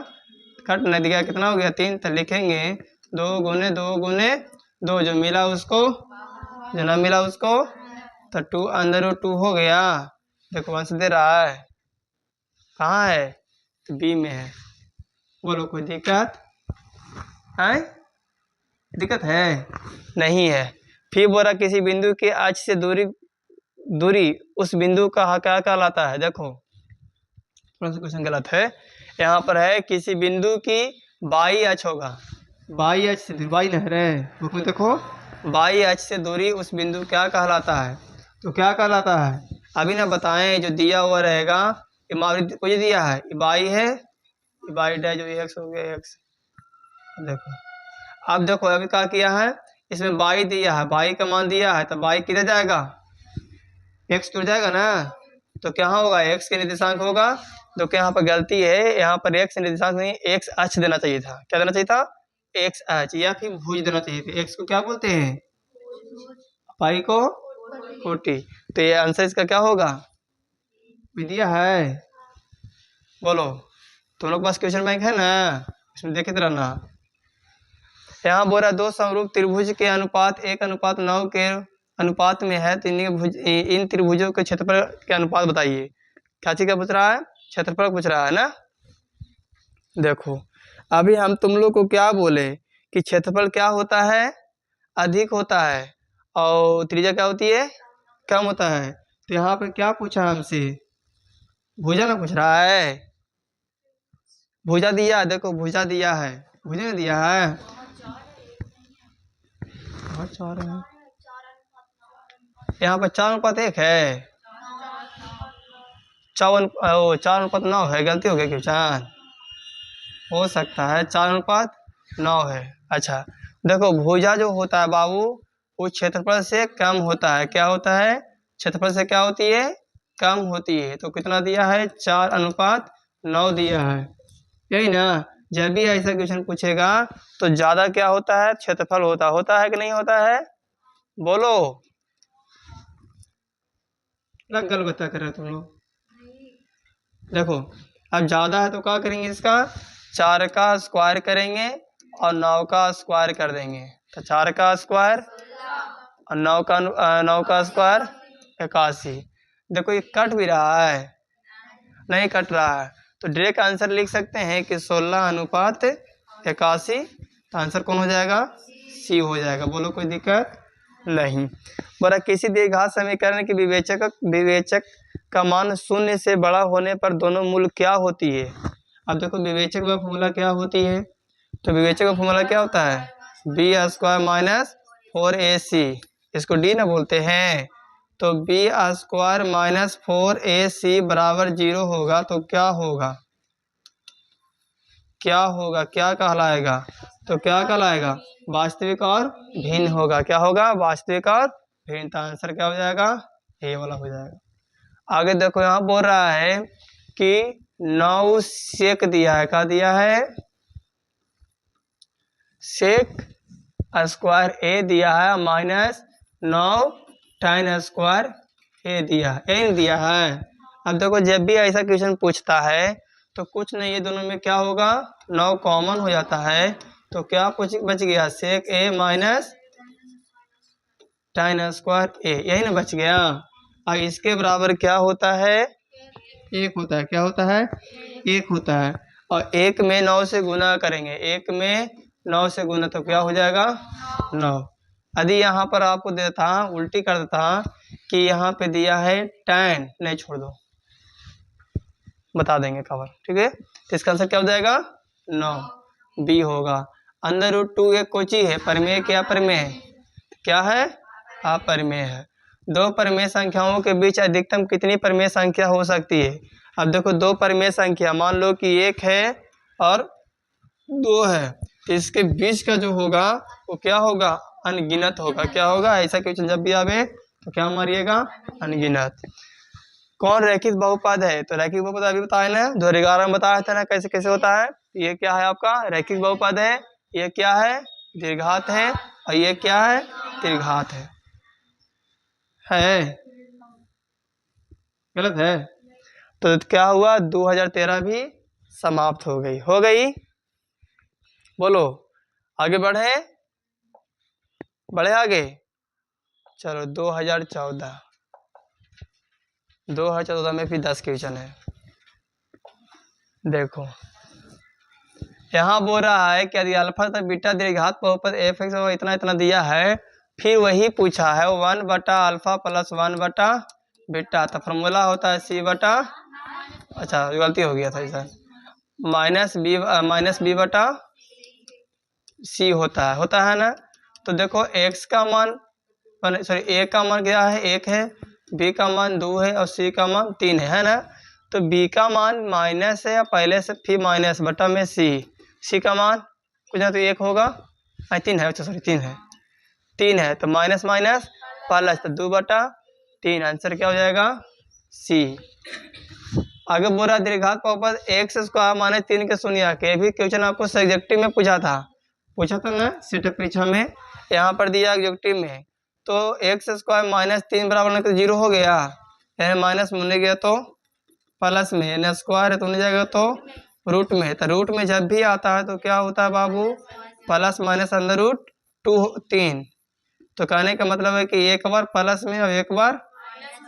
कट नहीं दिया, कितना हो गया? 3। तो लिखेंगे 2 गुने 2 गुने 2, जो मिला उसको, जो ना मिला उसको, तो 2 अंदर रूट 2 हो गया। देखो वंश दे रहा है, कहाँ है? तो बी में है। बोलो कोई दिक्कत है? दिक्कत है? नहीं है। फिर बोला किसी बिंदु के अक्ष से दूरी उस बिंदु का क्या कहलाता है? देखो थोड़ा सा क्वेश्चन गलत है। यहाँ पर है किसी बिंदु की बाई अक्ष होगा, बाई अक्ष से बाई नहर है, देखो बाई अक्ष से दूरी उस बिंदु क्या कहलाता है? तो क्या कहलाता है अभी ना बताएं। जो दिया हुआ रहेगा ये मावरी को दिया है, ये बाई है, ये बाई डैश जो एक्स हो गया एक्स। देखो अब देखो अभी क्या किया है, इसमें बाई दिया है, बाई का मान दिया है, तो बाई किधर जाएगा? एक्स जुड़ जाएगा ना। तो क्या होगा? एक्स के निर्देशांक होगा। तो क्या यहाँ पर गलती है, यहाँ पर एक्स निर्देशांक नहीं एक्स अक्ष देना चाहिए था। क्या देना चाहिए था? एक्स अक्ष या फिर भुज देना चाहिए था। एक्स को क्या बोलते हैं? पाई को 40। तो ये आंसर इसका क्या होगा? दिया है। बोलो तुम लोग पास क्वेश्चन बैंक है ना, इसमें देखे रहना। यहाँ बोला 2 समरूप त्रिभुज के अनुपात 1:9 के अनुपात में है, तो इन त्रिभुजों के क्षेत्रफल के अनुपात बताइए। क्या चीज का पूछ रहा है? क्षेत्रफल पूछ रहा है ना। देखो अभी हम तुम लोग को क्या बोले कि क्षेत्रफल क्या होता है? अधिक होता है और त्रिज्या क्या होती है? कम होता है। तो यहाँ पे क्या पूछा हमसे? भुजा ना पूछ रहा है। भुजा दिया, देखो भुजा दिया है, भुजा ने दिया है। यहाँ पर 4:1 है, 4:9 है। गलती हो गई क्वेश्चन, हो सकता है 4:9 है। अच्छा देखो भुजा जो होता है बाबू वो क्षेत्रफल से कम होता है। क्या होता है? क्षेत्रफल से क्या होती है? कम होती है। तो कितना दिया है? 4:9 दिया है, यही ना। जब भी ऐसा क्वेश्चन पूछेगा तो ज्यादा क्या होता है? क्षेत्रफल होता है कि नहीं होता है? बोलो गलत बता कर रहे तुम लोग। देखो अब ज्यादा है तो क्या करेंगे? इसका 4 का स्क्वायर करेंगे और 9 का स्क्वायर कर देंगे। तो 4 का स्क्वायर और 9 का स्क्वायर 81। देखो ये कट भी रहा है, नहीं कट रहा है। तो डायरेक्ट आंसर लिख सकते हैं कि 16:81। तो आंसर कौन हो जाएगा? सी हो जाएगा। बोलो कोई दिक्कत नहीं। बोला किसी द्विघात समीकरण की विवेचक का मान 0 से बड़ा होने पर दोनों मूल क्या होती है? अब देखो विवेचक का फॉर्मूला क्या होती है? तो विवेचक का फॉर्मूला क्या होता है? b² माइनस 4ac, इसको डी ना बोलते हैं। तो b² माइनस 4ac बराबर 0 होगा। तो क्या होगा? क्या होगा? क्या कहलाएगा? तो क्या कहलाएगा? वास्तविक और भिन्न होगा। क्या होगा? वास्तविक और भिन्न। तो आंसर क्या हो जाएगा? ये वाला हो जाएगा। आगे देखो यहाँ बोल रहा है कि 9 सेक दिया है। क्या दिया है? सेक स्क्वायर ए दिया है माइनस 9 tan स्क्वायर ये दिया, यही दिया है। अब देखो जब भी ऐसा क्वेश्चन पूछता है तो कुछ नहीं, ये दोनों में क्या होगा, 9 कॉमन हो जाता है। तो क्या कुछ बच गया, सेक ए माइनस tan स्क्वायर ए, यही ना बच गया। अब इसके बराबर क्या होता है, 1 होता है। क्या होता है, 1 होता है। और 1 में 9 से गुना करेंगे, 1 में 9 से गुना तो क्या हो जाएगा 9। यदि यहाँ पर आपको देता, उल्टी कर देता कि यहाँ पे दिया है tan, नहीं छोड़ दो, बता देंगे कवर, ठीक है। तो इसका आंसर क्या हो जाएगा 9, बी होगा। अंदर रूट 2 एक कोची है, परिमेय क्या परिमेय, क्या है अपरिमेय है। दो परिमेय संख्याओं के बीच अधिकतम कितनी परिमेय संख्या हो सकती है। अब देखो दो परिमेय संख्या मान लो कि 1 है और 2 है, तो इसके बीच का जो होगा वो क्या होगा, अनगिनत होगा। क्या होगा, ऐसा क्वेश्चन जब भी आवे तो क्या मारिएगा, अनगिनत। कौन रैखिक बहुपद है, तो रैखिक बहुपद अभी बताया ना, 2011 में बताया था ना कैसे कैसे होता है। ये क्या है आपका रैखिक बहुपद है, ये क्या है दीर्घात है, और ये क्या है दीर्घात है। गलत है। तो क्या हुआ, 2013 भी समाप्त हो गई, हो गई। बोलो आगे बढ़े, बढ़े आगे। चलो 2014 में भी 10 क्वेश्चन है। देखो यहाँ बोल रहा है कि यदि अल्फा तथा बीटा दीर्घात बहुपद एफ एक्स इतना इतना दिया है, फिर वही पूछा है 1 बटा अल्फा प्लस 1 बटा बीटा, तो फॉर्मूला होता है सी बटा, अच्छा गलती हो गया था इधर, माइनस बी बटा सी होता है ना। तो देखो एक्स का मान, सॉरी ए का मान क्या है 1 है, बी का मान 2 है और सी का मान 3 है ना। तो बी का मान माइनस है या पहले से फिर माइनस बटा में सी का मान कुछ ना तो 1 होगा, 3 है, अच्छा सॉरी 3 है तो माइनस माइनस प्लस, तो 2 बटा 3, आंसर क्या हो जाएगा सी। आगे बोल रहा दीर्घात बहुपद एक्स स्क्वायर माइनस 3 के शून्य के, भी क्वेश्चन आपको सब्जेक्टिव में पूछा था ना सेटअप परीक्षा में, यहाँ पर दिया ऑब्जेक्टिव में। तो एक्स स्क्वायर माइनस 3 बराबर तो 0 हो गया, माइनस में गया तो प्लस में, यानी स्क्वायर है तो जाएगा तो रूट में, तो रूट में जब भी आता है तो क्या होता है बाबू, प्लस माइनस अंदर रूट 3। तो कहने का मतलब है कि एक बार प्लस में और एक बार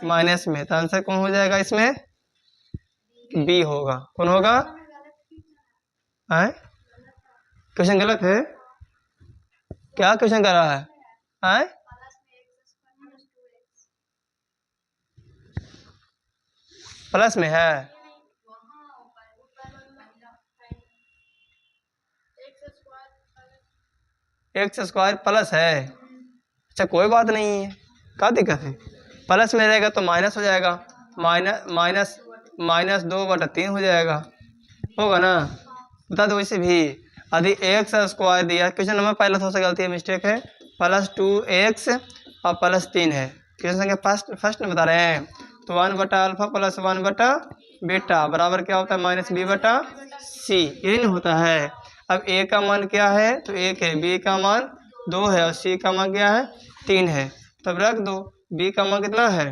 माइनस में, तो आंसर कौन हो जाएगा इसमें, बी होगा। कौन होगा, क्वेश्चन गलत है क्या, क्वेश्चन कर रहा है प्लस में है, एक्स स्क्वायर प्लस है, अच्छा कोई बात नहीं है, क्या दिक्कत है, प्लस में रहेगा तो माइनस हो जाएगा, माइनस 2/3 हो जाएगा, होगा ना। बता दो वैसे भी यदि एक्स स्क्वायर दिया, क्वेश्चन नंबर पहला थोड़ा सा गलती है, मिस्टेक है, प्लस 2x और प्लस 3 है, क्वेश्चन संख्या फर्स्ट में बता रहे हैं। तो 1 बटा अल्फा प्लस 1 बटा बीटा बराबर क्या होता है माइनस बी बटा सी, यही नहीं होता है। अब ए का मान क्या है, तो 1 है, बी का मान 2 है और सी का मान क्या है 3 है, तब रख दो। बी का मान कितना है,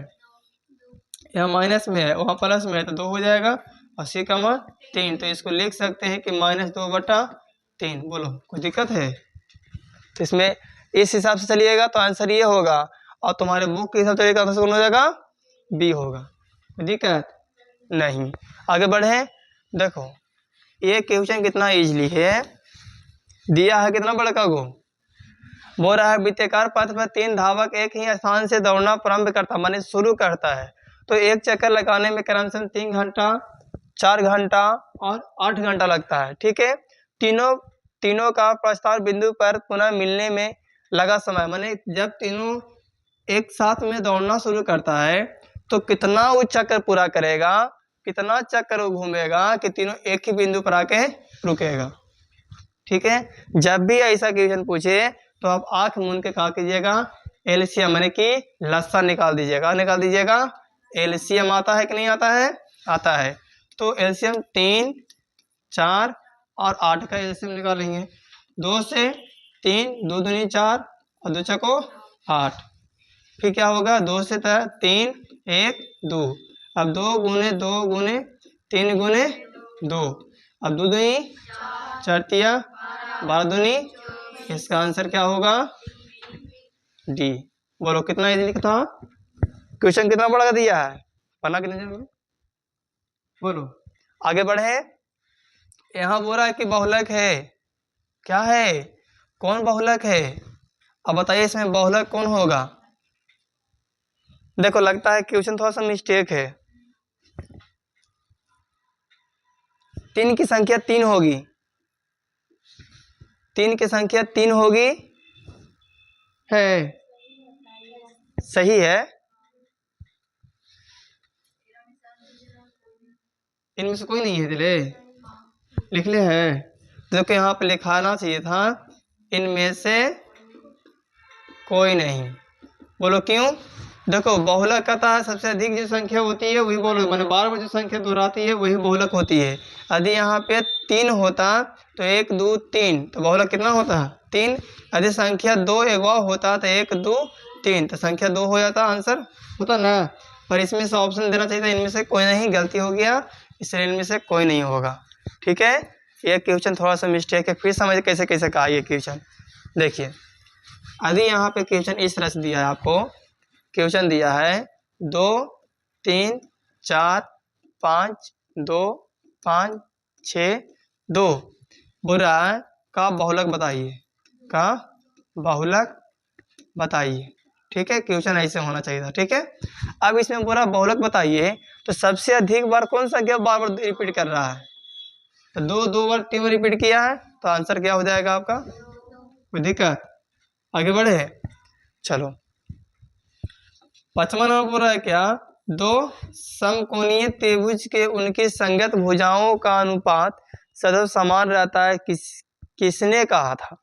यहाँ माइनस में है वहाँ प्लस में है, तो 2 हो जाएगा, और सी का मान 3, तो इसको लिख सकते हैं कि -2/3। बोलो कोई दिक्कत है, तो इसमें इस हिसाब से चलिएगा तो आंसर ये होगा, और तुम्हारे बुक के हिसाब से आंसर कौन हो जाएगा, बी होगा, कोई दिक्कत नहीं। आगे बढ़े, देखो ये क्वेश्चन कितना इजली है, दिया है कितना बड़का गो, बोल रहा है वृत्ताकार पथ पर 3 धावक एक ही स्थान से दौड़ना प्रारंभ करता, माने शुरू करता है, तो एक चक्कर लगाने में क्रमशः 3 घंटा, 4 घंटा और 8 घंटा लगता है, ठीक है। तीनों का प्रस्ताव बिंदु पर पुनः मिलने में लगा समय, माने जब तीनों एक साथ में दौड़ना शुरू करता है तो कितना वो चक्कर पूरा करेगा, कितना चक्कर वो घूमेगा कि तीनों एक ही बिंदु पर आके रुकेगा, ठीक है। जब भी ऐसा क्वेश्चन पूछे तो आप आंख मूंद के कहा कीजिएगा एलसीएम, माने कि लस्सा निकाल दीजिएगा, एलसीएम आता है कि नहीं आता है, आता है। तो एलसीएम 3, 4 और 8 का एलसीएम निकालेंगे, 2 से 3, 2 दूनी 4 और 2 चको 8, फिर क्या होगा 2 से 3 1 2। अब 2 गुने 2 गुने 3 गुने 2। अब 2 दूनी 4 तिया 12 दूनी। इसका आंसर क्या होगा? डी। बोलो कितना इजी लिखता? क्वेश्चन कितना बड़ा कर दिया है, पढ़ना कितने जरूर? बोलो आगे बढ़े। यहाँ बोल रहा है कि बहुलक है। क्या है? कौन बहुलक है? अब बताइए इसमें बहुलक कौन होगा? देखो लगता है क्वेश्चन थोड़ा सा मिस्टेक है। 3 की संख्या 3 होगी। 3 की संख्या 3 होगी है, सही है। इनमें से कोई नहीं है दिले, लिख ले है। देखो यहाँ पे लिखाना चाहिए था इनमें से कोई नहीं। बोलो क्यों? देखो बहुलक कहता है सबसे अधिक जो संख्या होती है वही बहुलक, माने बार बार जो संख्या दोहराती है वही बहुलक होती है। यदि यहाँ पे 3 होता तो 1 2 3, तो बहुलक कितना होता? 3। यदि संख्या 2 एक बार होता तो 1 2 3, तो संख्या 2 हो जाता, आंसर होता ना। पर इसमें से ऑप्शन देना चाहिए था इनमें से कोई नहीं, गलती हो गया, इसलिए इनमें से कोई नहीं होगा। ठीक है, ये क्वेश्चन थोड़ा सा मिस्टेक है। फिर समझ कैसे कैसे कहा ये क्वेश्चन। देखिए यदि यहाँ पे क्वेश्चन इस तरह से दिया है आपको, क्वेश्चन दिया है 2 3 4 5 2 5 6 2, बोल रहा है का बहुलक बताइए, का बहुलक बताइए। ठीक है, क्वेश्चन ऐसे होना चाहिए था। ठीक है, अब इसमें बोला बहुलक बताइए, तो सबसे अधिक बार कौन सा क्या बार बार रिपीट कर रहा है? तो 2 बार 3 बार रिपीट किया है, तो आंसर क्या हो जाएगा आपका? कोई दिक्कत? आगे बढ़े, चलो। 5वां नंबर बोल रहा है क्या? 2 समकोणीय त्रिभुज के उनकी संगत भुजाओं का अनुपात सदैव समान रहता है, किसने कहा था?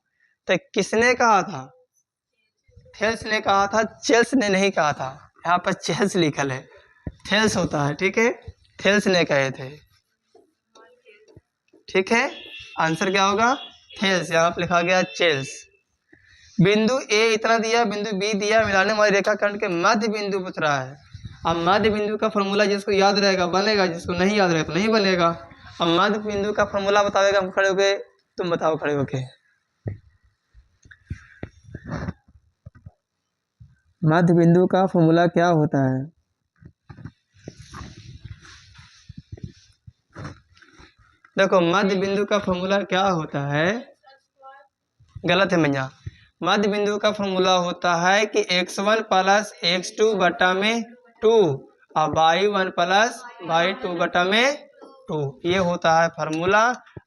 तो किसने कहा था? थेल्स ने कहा था, चेल्स ने नहीं कहा था। यहाँ पर चेल्स लिखल है, थेल्स होता है। ठीक है, थेल्स ने कहे थे। ठीक है, आंसर क्या होगा? थेल्स। यहाँ पर लिखा गया चेल्स। बिंदु ए इतना दिया, बिंदु बी दिया, मिलाने वाले रेखाखंड के मध्य बिंदु पूछ रहा है। अब मध्य बिंदु का फॉर्मूला जिसको याद रहेगा बनेगा, जिसको नहीं याद रहेगा तो नहीं बनेगा। अब मध्य बिंदु का फॉर्मूला बताएगा, हम खड़े होके, तुम बताओ खड़े होके। मध्य बिंदु का फॉर्मूला क्या होता है? देखो मध्य बिंदु का फॉर्मूला क्या होता है? गलत है भैया। मध्य बिंदु का फॉर्मूला होता है कि x1 प्लस x2 बटा में 2 और y1 प्लस y2 बटा में 2, ये होता है फार्मूला।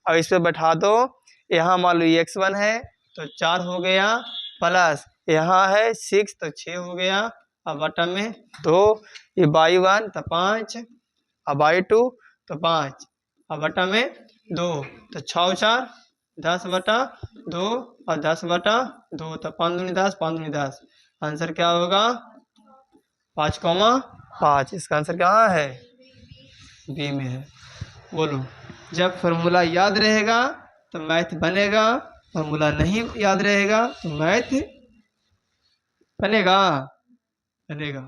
अब इस पे बैठा दो, यहाँ मान लो x1 है तो 4 हो गया, प्लस यहाँ है 6 तो 6 हो गया, और बटा में 2, ये y1 तो 5 और y2 तो 5 और बटा में 2, तो 6 4 10 बटा 2 और 10 बटा 2, तो 5 दूनी 10, 5 दूनी 10। आंसर क्या होगा? 5,5। इसका आंसर कहाँ है? बी में है। बोलो, जब फार्मूला याद रहेगा तो मैथ बनेगा, फार्मूला नहीं याद रहेगा तो मैथ बनेगा बनेगा।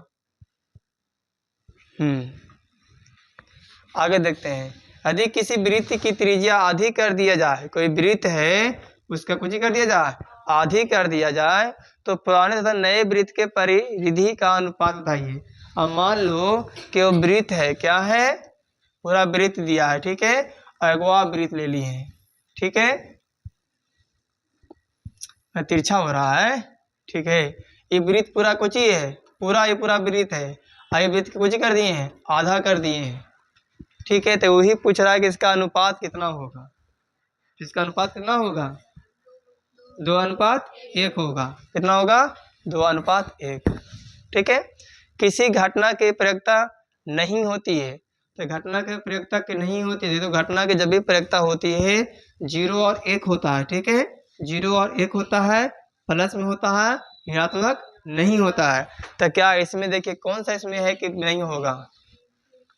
आगे देखते हैं। यदि किसी वृत्त की त्रिज्या आधी कर दिया जाए, कोई वृत्त है उसका कुछ कर दिया जाए, आधी कर दिया जाए, तो पुराने तथा नए वृत्त के परिधि का अनुपात बताइए। अब मान लो कि वो वृत्त है, क्या है? पूरा वृत्त दिया है, ठीक है, और अगवा वृत्त ले लिए हैं, ठीक है, तिरछा हो रहा है, ठीक है। ये वृत्त पूरा कुछ ही है, पूरा ये पूरा वृत्त है, ये वृत्त कुछ कर दिए हैं, आधा कर दिए हैं, ठीक है। तो वही पूछ रहा है कि इसका अनुपात कितना होगा? इसका अनुपात कितना होगा? 2:1 होगा। कितना होगा? 2:1, ठीक है। किसी घटना की प्रयोक्ता नहीं होती है, तो घटना की प्रयोक्ता की नहीं होती है, तो घटना की जब भी प्रयोक्ता होती है 0 और 1 होता है, ठीक है, 0 और 1 होता है, प्लस में होता है, ऋणात्मक नहीं होता है। तो क्या इसमें देखिए कौन सा इसमें है कि नहीं होगा?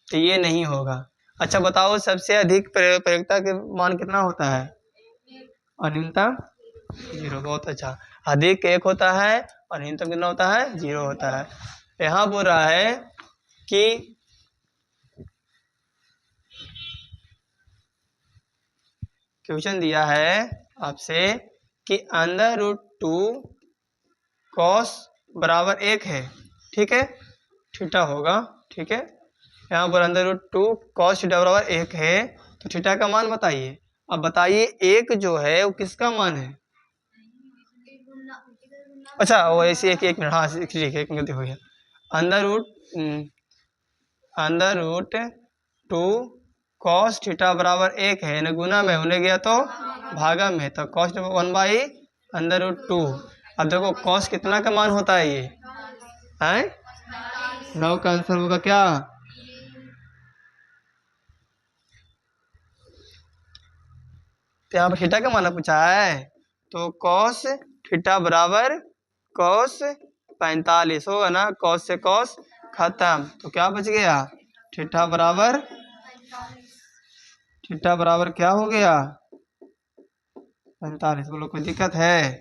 तो ये नहीं होगा। अच्छा बताओ, सबसे अधिक प्रयोक्ता के मान कितना होता है? और न्यूनतम 0। बहुत अच्छा। अधिक 1 होता है और न्यूनतम कितना होता है? 0 होता है। यहाँ बोल रहा है कि क्वेश्चन दिया है आपसे कि अंडर रूट 2 कॉस बराबर 1 है, ठीक है, थीटा होगा, ठीक है, यहाँ पर अंडर रूट 2 कॉस थीटा बराबर 1 है, तो थीटा का मान बताइए। अब बताइए एक जो है वो किसका मान है? अच्छा वो ऐसे एक मिनट, हाँ ठीक है, एक गलती हो गया। अंडर रूट 2 कॉस थीटा बराबर 1 है ना, गुना में होने गया तो भागा में, तो कॉस 1/√2। अब देखो कॉस कितना का मान होता है ये है 9 का आंसर होगा क्या? तो यहाँ पर थीटा का मान पूछा है, तो कॉस थीटा बराबर कॉस 45 होगा ना, कॉस से कॉस खत्म, तो क्या बच गया? थीटा बराबर क्या हो गया? 45। बोलो कोई दिक्कत है?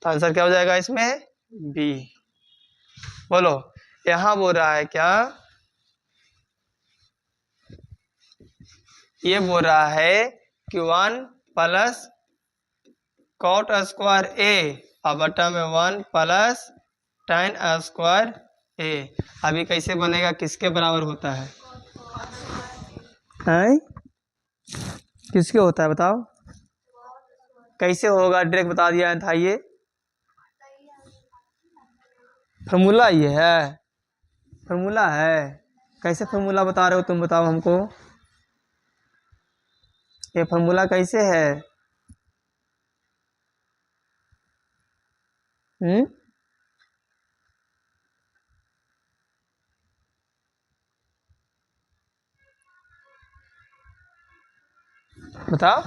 तो आंसर क्या हो जाएगा इसमें? बी। बोलो यहाँ बोल रहा है क्या? ये बोल रहा है कि 1 प्लस कॉट स्क्वायर ए और बटा में 1 प्लस tan स्क्वायर ए। अभी कैसे बनेगा, किसके बराबर होता है? हैं? किसके होता है बताओ? कैसे होगा डायरेक्ट बता दिया था, ये फार्मूला ये है, फार्मूला है। कैसे फार्मूला बता रहे हो तुम, बताओ हमको, ये फार्मूला कैसे है? बताओ।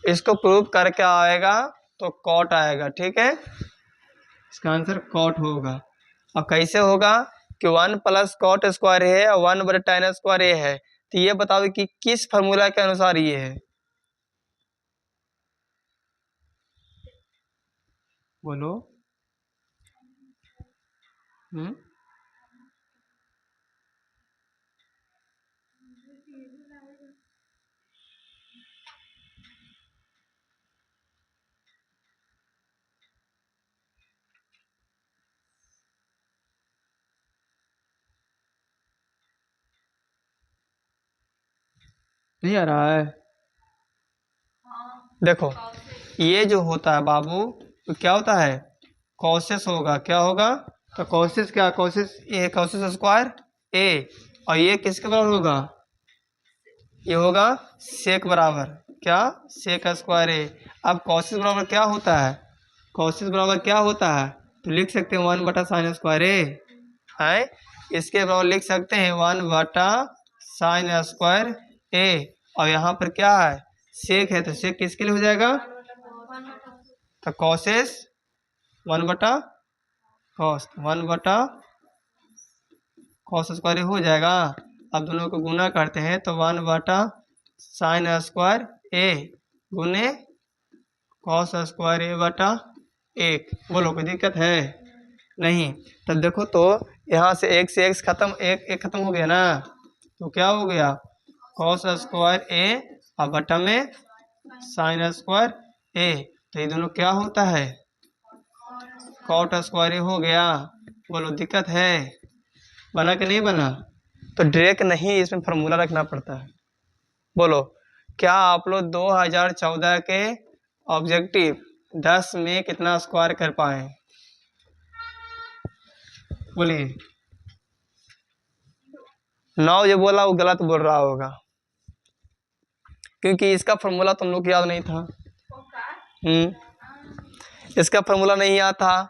इसको प्रूव करके आएगा तो कॉट आएगा, ठीक है, इसका आंसर कॉट होगा। अब कैसे होगा कि 1 प्लस कॉट स्क्वायर है और 1 बटा tan स्क्वायर ए है, तो ये बताओ कि किस फार्मूला के अनुसार ये है? बोलो। नहीं आ रहा है? देखो ये जो होता है बाबू, तो क्या होता है? कॉसेस होगा, क्या होगा? तो कॉसेस क्या, कॉसेस ए, कॉसेस स्क्वायर ए, और ये किसके बराबर होगा? ये होगा सेक बराबर क्या, सेक स्क्वायर ए। अब कॉसेस बराबर क्या होता है? कॉसेस बराबर क्या होता है? तो लिख सकते हैं 1 बटा साइन स्क्वायर ए है, इसके बराबर लिख सकते हैं 1 बटा साइन स्क्वायर ए, और यहाँ पर क्या है? सेक है, तो सेक किसके लिए हो जाएगा? तो कॉसेस 1 बटा कॉस, 1 बटा कॉस स्क्वायर हो जाएगा। अब दोनों को गुना करते हैं तो 1 बटा साइन स्क्वायर ए गुने कॉस स्क्वायर ए बटा 1। बोलो कोई दिक्कत है? नहीं। तब देखो तो यहाँ से x खत्म, एक खत्म हो गया ना, तो क्या हो गया? कॉस स्क्वायर ए और बटा में साइन स्क्वायर ए, तो ये दोनों क्या होता है? कॉट स्क्वायर ए हो गया। बोलो दिक्कत है? बना कि नहीं बना? तो डायरेक्ट नहीं, इसमें फार्मूला रखना पड़ता है। बोलो क्या आप लोग 2014 के ऑब्जेक्टिव 10 में कितना स्क्वायर कर पाए? बोलिए। 9 जो बोला वो गलत बोल रहा होगा, क्योंकि इसका फार्मूला तुम लोग को याद नहीं था। इसका फार्मूला नहीं याद था,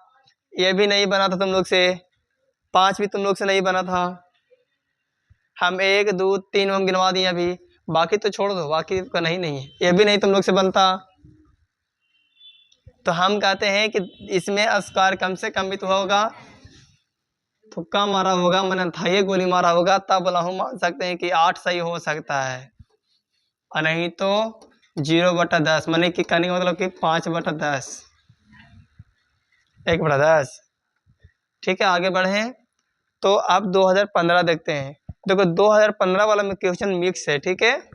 ये भी नहीं बना था तुम लोग से, 5 भी तुम लोग से नहीं बना था। हम 1 2 3 हम गिनवा दिए अभी, बाकी तो छोड़ दो, बाकी का नहीं है, ये भी नहीं तुम लोग से बनता। तो हम कहते हैं कि इसमें स्क्वायर कम से कम भी तो होगा, तुक्का मारा होगा, मैंने था ये गोली मारा होगा, तब बोला हूँ मान सकते हैं कि 8 सही हो सकता है, और नहीं तो 0/10, मैंने कि कहने का मतलब कि 5/10, 1/10। ठीक है आगे बढ़े। तो अब 2015 देखते हैं। देखो 2015 वाला में क्वेश्चन मिक्स है, ठीक है।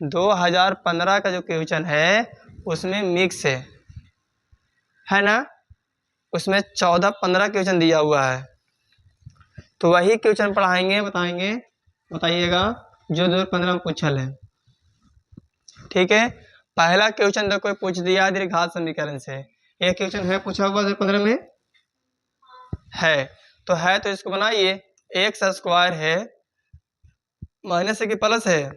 2015 का जो क्वेश्चन है उसमें मिक्स है ना। उसमें 14-15 क्वेश्चन दिया हुआ है, तो वही क्वेश्चन पढ़ाएंगे, बताएंगे, बताइएगा जो 2015 में पूछल है, ठीक है। पहला क्वेश्चन देखो पूछ दिया दीर्घात समीकरण से। एक क्वेश्चन है पूछा हुआ 2015 में है, तो इसको बनाइए। एक्स स्क्वायर है माइनस है कि प्लस है,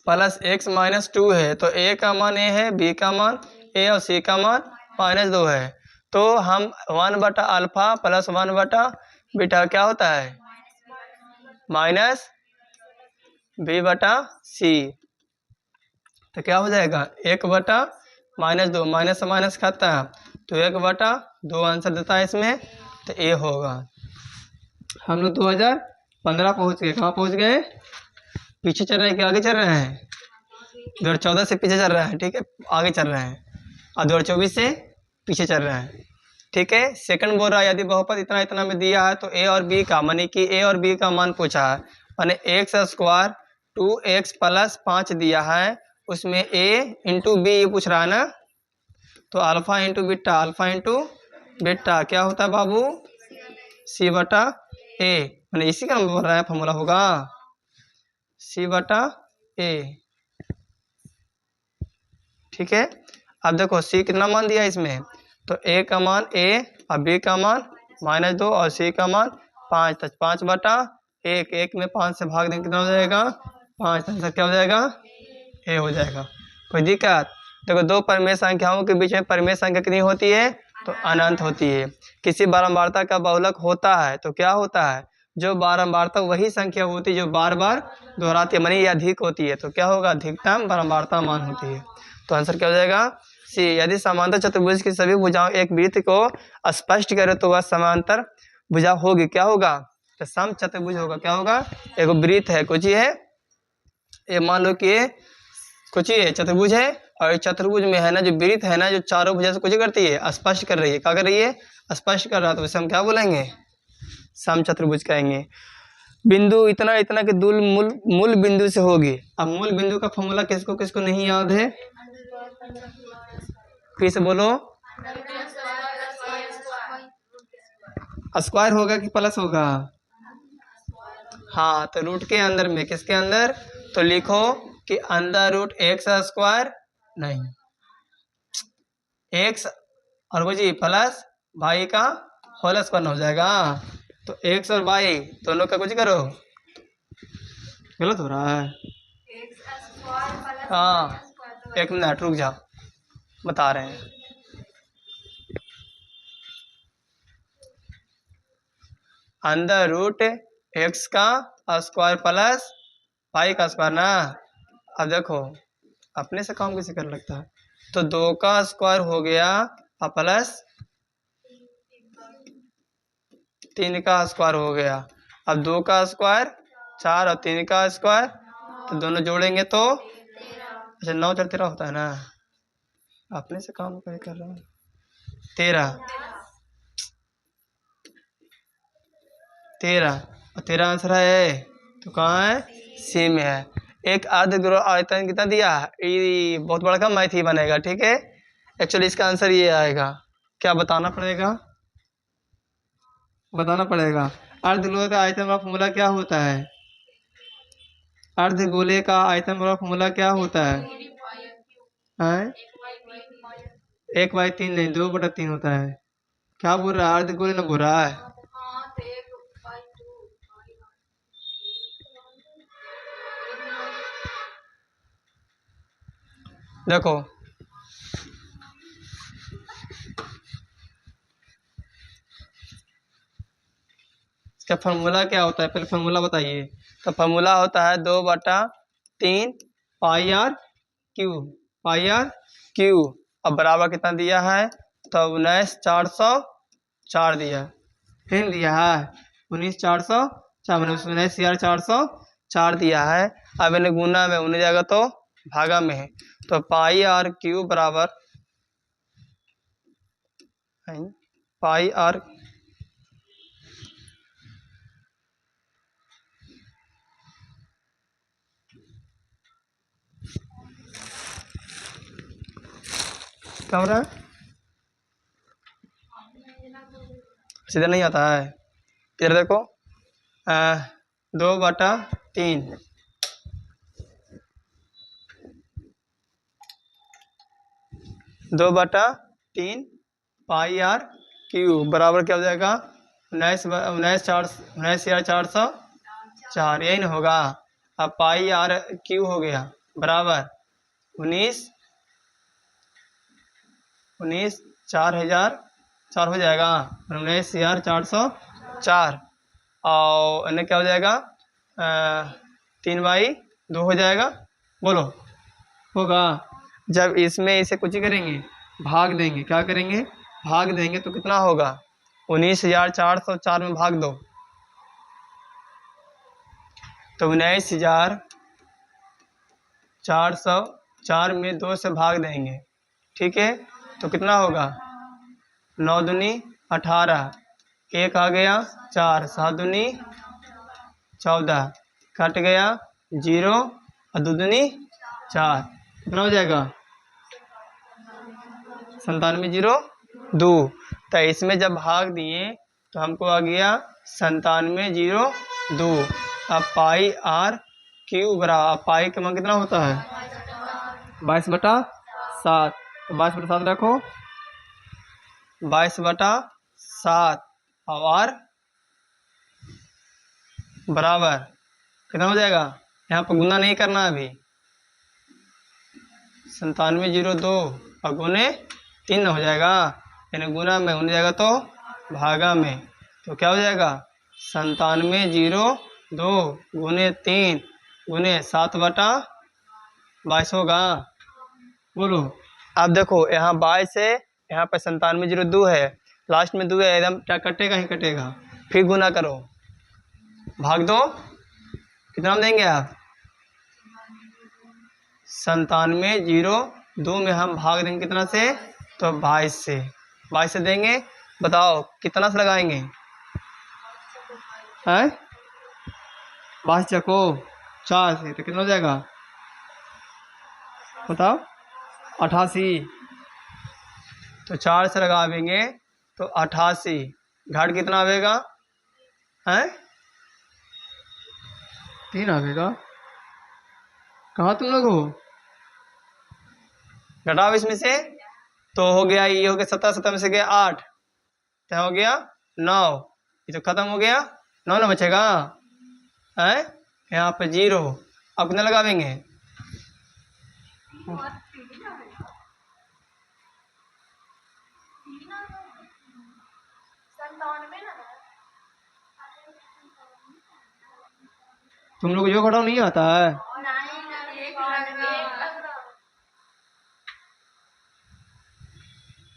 प्लस एक्स माइनस 2 है, तो ए का मान ए है, बी का मान ए और सी का मान -2 है। तो हम 1/α प्लस 1/बीटा क्या होता है माइनस b/c, तो क्या हो जाएगा 1/-2, माइनस से माइनस खाता है तो 1/2 आंसर देता है इसमें, तो ए होगा। हम लोग 2015 पहुंच गए, कहाँ पहुंच गए, पीछे चल रहे हैं कि आगे चल रहे हैं, 2014 से पीछे चल रहा है, ठीक है, आगे चल रहे हैं, और 2024 से पीछे चल रहा है, ठीक है। सेकंड बोल रहा है यदि बहुपद इतना इतना में दिया है तो ए और बी का, माने कि ए और बी का मान पूछा है, माने एक्स स्क्वायर 2x + 5 दिया है, उसमें a इंटू बी पूछ रहा है ना, तो अल्फा इंटू बीटा क्या होता है बाबू c/a, मैंने इसी का बोल रहा है फॉर्मूला होगा c/a, ठीक है। अब देखो c कितना मान दिया इसमें, तो a का मान a और b का मान -2 और c का मान 5, तो 5/1, 1 में 5 से भाग देंगे कितना हो जाएगा 5, आंसर क्या हो जाएगा ए हो जाएगा। कोई दिक्कत, देखो दो परिमेय संख्याओं के बीच में परिमेय संख्या कितनी होती है, तो अनंत होती है। किसी बारंबारता का बहुलक होता है तो क्या होता है, जो बारंबारता वही संख्या होती है जो बार बार दोहराती है, मानी ये अधिक होती है, तो क्या होगा अधिकतम बारंबारता मान होती है, तो आंसर क्या हो जाएगा सी। यदि समांतर चतुर्भुज की सभी भुजाओं एक वृत्त को स्पष्ट करे तो वह समांतर भुजा होगी, क्या होगा, तो सम चतुर्भुज होगा, क्या होगा, एक वृत्त है, कुछ है, ये मान लो कि कुछ ही है चतुर्भुज है, और चतुर्भुज में है ना जो वृत्त है ना जो चारों भुजा से कुछ करती है स्पष्ट कर रही है, क्या कर रही है स्पष्ट कर रहा है, तो इसे हम क्या बोलेंगे सम चतुर्भुज कहेंगे। बिंदु इतना इतना के दूर मूल बिंदु से होगी। अब मूल बिंदु का फॉर्मूला किसको किसको नहीं याद है, फिर से बोलो, स्क्वायर होगा कि प्लस होगा, हाँ, तो रूट के अंदर में किसके अंदर, तो लिखो कि √x² नहीं, x और वो जी प्लस भाई का होल स्क्वायर हो जाएगा, तो x और y दोनों का कुछ करो, गलत हो रहा है, हाँ, एक मिनट रुक जाओ, बता रहे हैं। √x का स्क्वायर प्लस y का स्क्वायर ना। अब देखो अपने से काम कैसे कर लगता है, तो 2 का स्क्वायर हो गया और प्लस 3 का स्क्वायर हो गया। अब 2 का स्क्वायर 4 और 3 का स्क्वायर, तो दोनों जोड़ेंगे तो अच्छा 9 4 13 होता है ना, अपने से काम कैसे कर रहा हूँ, 13 आंसर है, तो कहाँ है सी में है। एक अर्धगोल आयतन कितना दिया है, ये बहुत बड़ा का मैथ ही बनेगा, ठीक है। एक्चुअली इसका आंसर ये आएगा, क्या बताना पड़ेगा, अर्धगोले का आयतन का फॉर्मूला क्या होता है, अर्धगोले का आयतन का फॉर्मूला क्या होता है, 1/3 नहीं 2/3 होता है, क्या बोल रहा है अर्धगोले ना बोल रहा है, देखो इसका फॉर्मूला क्या होता है, पहले फॉर्मूला बताइए। तो फॉर्मूला होता है 2/3 πr/क्यू। अब बराबर कितना दिया है, तो 19,404 दिया है, फिर दिया है 19,404, मैंने 19,404 दिया है। अब इन्हें गुना में उन्हें जाएगा तो भागा में है, तो πr/क्यू बराबर πr क्या हो रहा है? सीधा नहीं आता है। इधर देखो, 2/3, 2/3 पाई आर क्यू बराबर क्या हो जाएगा? 19,404, यही ना होगा। अब पाई आर क्यू हो गया बराबर 19 4,004 हो जाएगा, 19,404। और इन्हें क्या हो जाएगा? 3/2 हो जाएगा। बोलो, होगा? जब इसमें इसे कुछ ही करेंगे, भाग देंगे। क्या करेंगे? भाग देंगे तो कितना होगा? 19,404 में भाग दो तो 19,404 में 2 से भाग देंगे, ठीक है? तो कितना होगा? 9 दूनी 18, 1 आ गया 4, 7 दूनी 14, कट गया 0 और 2 दूनी 4, कितना हो जाएगा? 97,002। तो इसमें जब भाग दिए तो हमको आ गया 97,002। अब पाई आर क्यू बराबर, पाई का मान कितना होता है? 22/7। तो 22/7 रखो, 22/7 और बराबर कितना हो जाएगा? यहाँ पर गुना नहीं करना अभी। 97,002 और गुने 3 हो जाएगा, यानी गुना में हो जाएगा तो भागा में। तो क्या हो जाएगा? 97,002 गुने 3 गुने 7/22 होगा। बोलो। अब देखो, यहाँ 22 है, यहाँ पर 97,002 है, लास्ट में 2 है, एकदम क्या कटेगा ही कटेगा। फिर गुना करो, भाग दो, कितना देंगे आप? 97,002 में हम भाग देंगे कितना से? तो 22 से। 22 से देंगे, बताओ कितना से लगाएंगे? हैं? 22 चको 4 से, तो कितना हो जाएगा? बताओ। 88। तो 4 से लगावेंगे तो 88, घाट कितना आवेगा? हैं? 3 आवेगा। कहाँ तुम लोग हो? घटाओ इसमें से, तो हो गया, ये हो गया 17, 17 में से गया 8, तो हो गया 9, ये तो खत्म हो गया, 9 ना बचेगा है। यहाँ पे 0, अब कितना लगावेंगे? तुम लोग जो घटाओ नहीं आता है?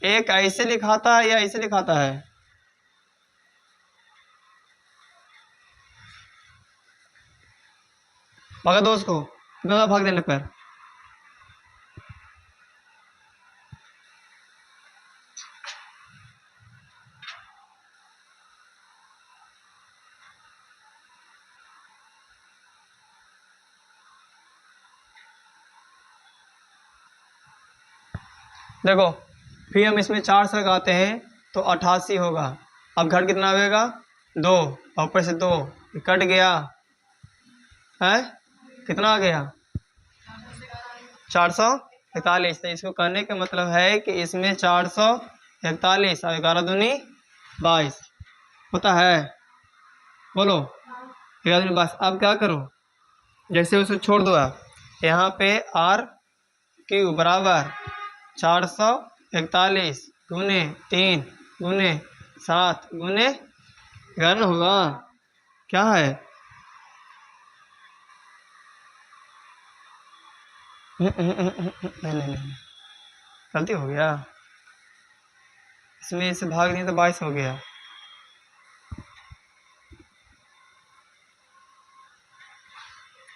एक ऐसे लिखाता है या ऐसे लिखाता है? भगा दो उसको, कितना भाग देने पर? देखो, फिर हम इसमें 4 से लगाते हैं तो 88 होगा। अब घट कितना आएगा? 2, और ऊपर से 2 कट गया है, कितना आ गया? 441। तो इसको कहने का मतलब है कि इसमें 441 और 11 दूनी 22 होता है। बोलो, 11 दूनी 22। अब क्या करो, जैसे उसे छोड़ दो आप, यहाँ पे आर क्यू बराबर 441 गुने 3 गुने 7 गुने 11 होगा। क्या है? नहीं, गलती हो गया, इसमें इसे भाग नहीं तो 22 हो गया।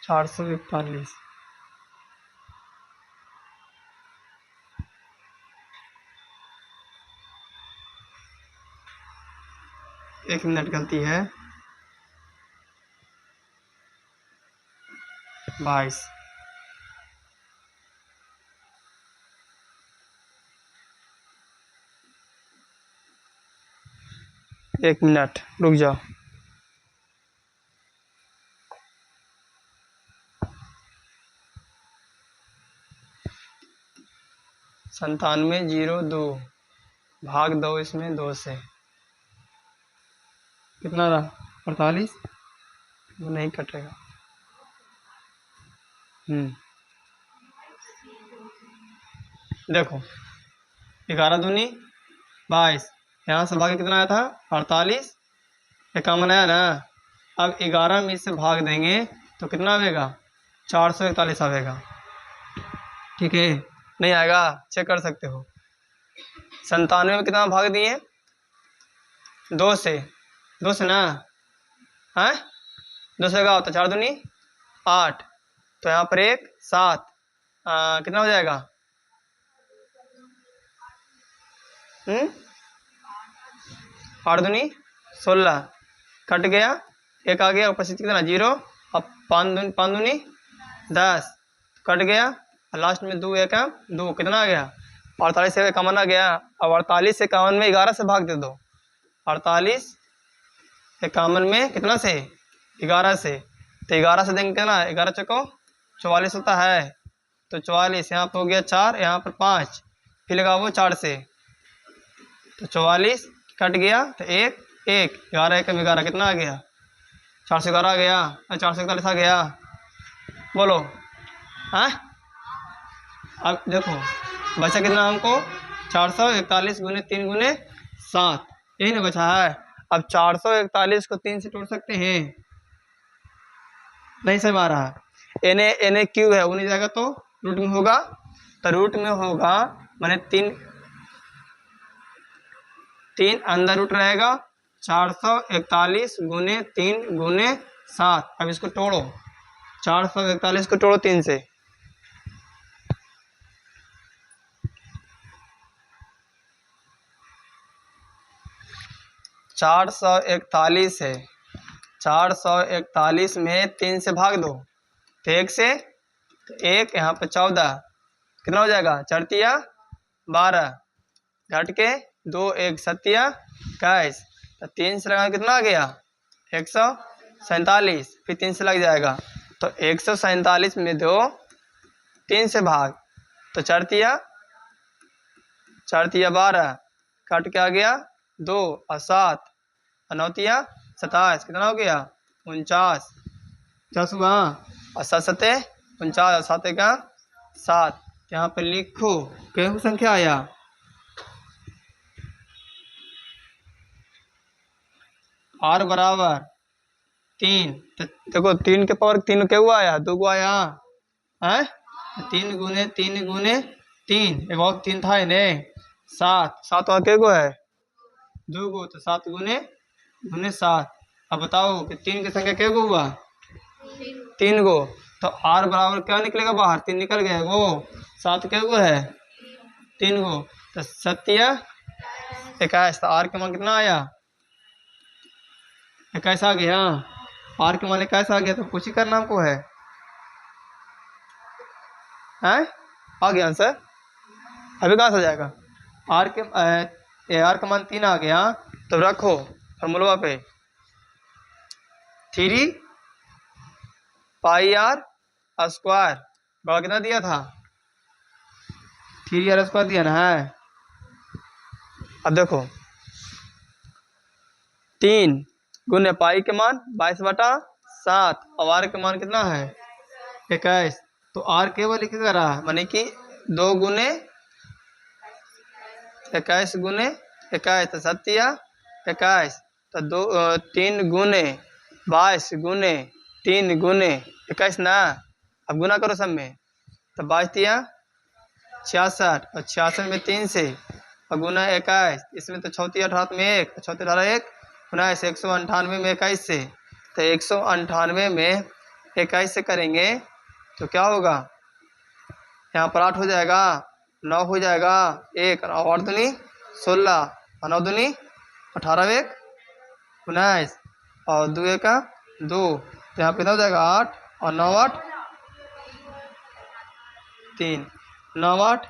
चार सौ 41। एक मिनट, गलती है। 22। एक मिनट रुक जाओ। 9702 भाग 2 इसमें 2 से कितना रहा? 48। वो नहीं कटेगा। देखो 11 दूनी 22, यहाँ से भाग कितना आया था? 48। ये कॉमन आया ना। अब 11 में इससे भाग देंगे तो कितना आएगा? 441 आएगा। ठीक है, नहीं आएगा चेक कर सकते हो। 97 में कितना भाग दिए? 2 से। 2 से ना है, 2 से का होता 4 दूनी 8, तो यहाँ पर 1 7, कितना हो जाएगा? 8 दूनी 16 कट गया, 1 आ गया, ऊपर से कितना 0। अब 5 दूनी 10 कट गया, और लास्ट में 2 1 2 कितना आ गया? 48 से 51 आ गया। अब 48 से 51 में 11 से भाग दे दो। 48 51 में कितना से? 11 से। तो 11 से देंगे कितना? 11 चको 44 होता है, तो 44 यहाँ पर हो गया 4, यहाँ पर 5, फिर लगा वो 4 से, तो 44 कट गया, तो 1 1 11 1 11 कितना आ गया? 411 आ गया, 441 आ गया। बोलो हाँ। अब देखो बचा कितना हमको? 441 गुने 3 गुने 7, यही ना बचा है। अब 441 को 3 से तोड़ सकते हैं? नहीं समझ आ रहा। एने एने क्यू है, उन्हीं जाएगा तो रूट में होगा, तो रूट में होगा माने 3 अंदर रूट रहेगा। 441 गुने 3 गुने 7। अब इसको तोड़ो, 441 को तोड़ो 3 से। 441 है, 441 में 3 से भाग दो, तो 1 से, तो 1 यहाँ पे 14 कितना हो जाएगा? 4 तिया 12 घट के 2 1 7 21, तो 3 से लगा कितना आ गया? 147, फिर 3 से लग जाएगा, तो 147 में दो 3 से भाग, तो 4 तिया 12 कट के आ गया 2 और 7 और 9 तिया 27, कितना हो गया? 49। 50 हुआ, और 7 7 49 और 7 का 7। यहाँ पे लिखो क्या संख्या आया? r बराबर 3। तो देखो 3 के पावर 3 क्या हुआ आया? 2 आया है, 3 गुने 3 गुने 3, एक और 3 था इन्हें 7 7 और क्या गो है? 2 गो, तो 7 गुने गुने 7। अब बताओ कि 3 की संख्या क्या गो हुआ? 3 गो, तो r बराबर क्या निकलेगा बाहर? 3 निकल गया गो, 7 क्या गो है? 3 गो, तो 7 21, तो r का मान कितना आया? 21 आ गया। r के मान 21 आ गया, तो कुछ ही करना हमको है। हैं? आ गया आंसर। अभी कहाँ से जाएगा? r का मान 3 आ गया, तो रखो फॉर्मूला पे 3 पाई r स्क्वायर बड़ा कितना दिया था? 3r स्क्वायर दिया ना है। अब देखो 3 गुने पाई के मान 22/7 और r के मान कितना है? 21, तो r केवल लिखेगा रहा, माने कि 2 गुने 21 गुने 21, तो 7 21, तो 3 गुने 22 गुने 3 गुने 21 ना। अब गुना करो सब में, तो 22 66, और 66 में 3 से, और गुना 21, इसमें तो 34 18 में 1, 34 18 1 19, 198 में 21 से, तो 198 में 21 से करेंगे तो क्या होगा? यहाँ पर 8 हो जाएगा, 9 हो जाएगा, 1 और 8 दूनी 16 और 9 दूनी 18 1 19 और 2 1 2, तो यहाँ पे कितना हो जाएगा? 8 और 9 8 3, 9 8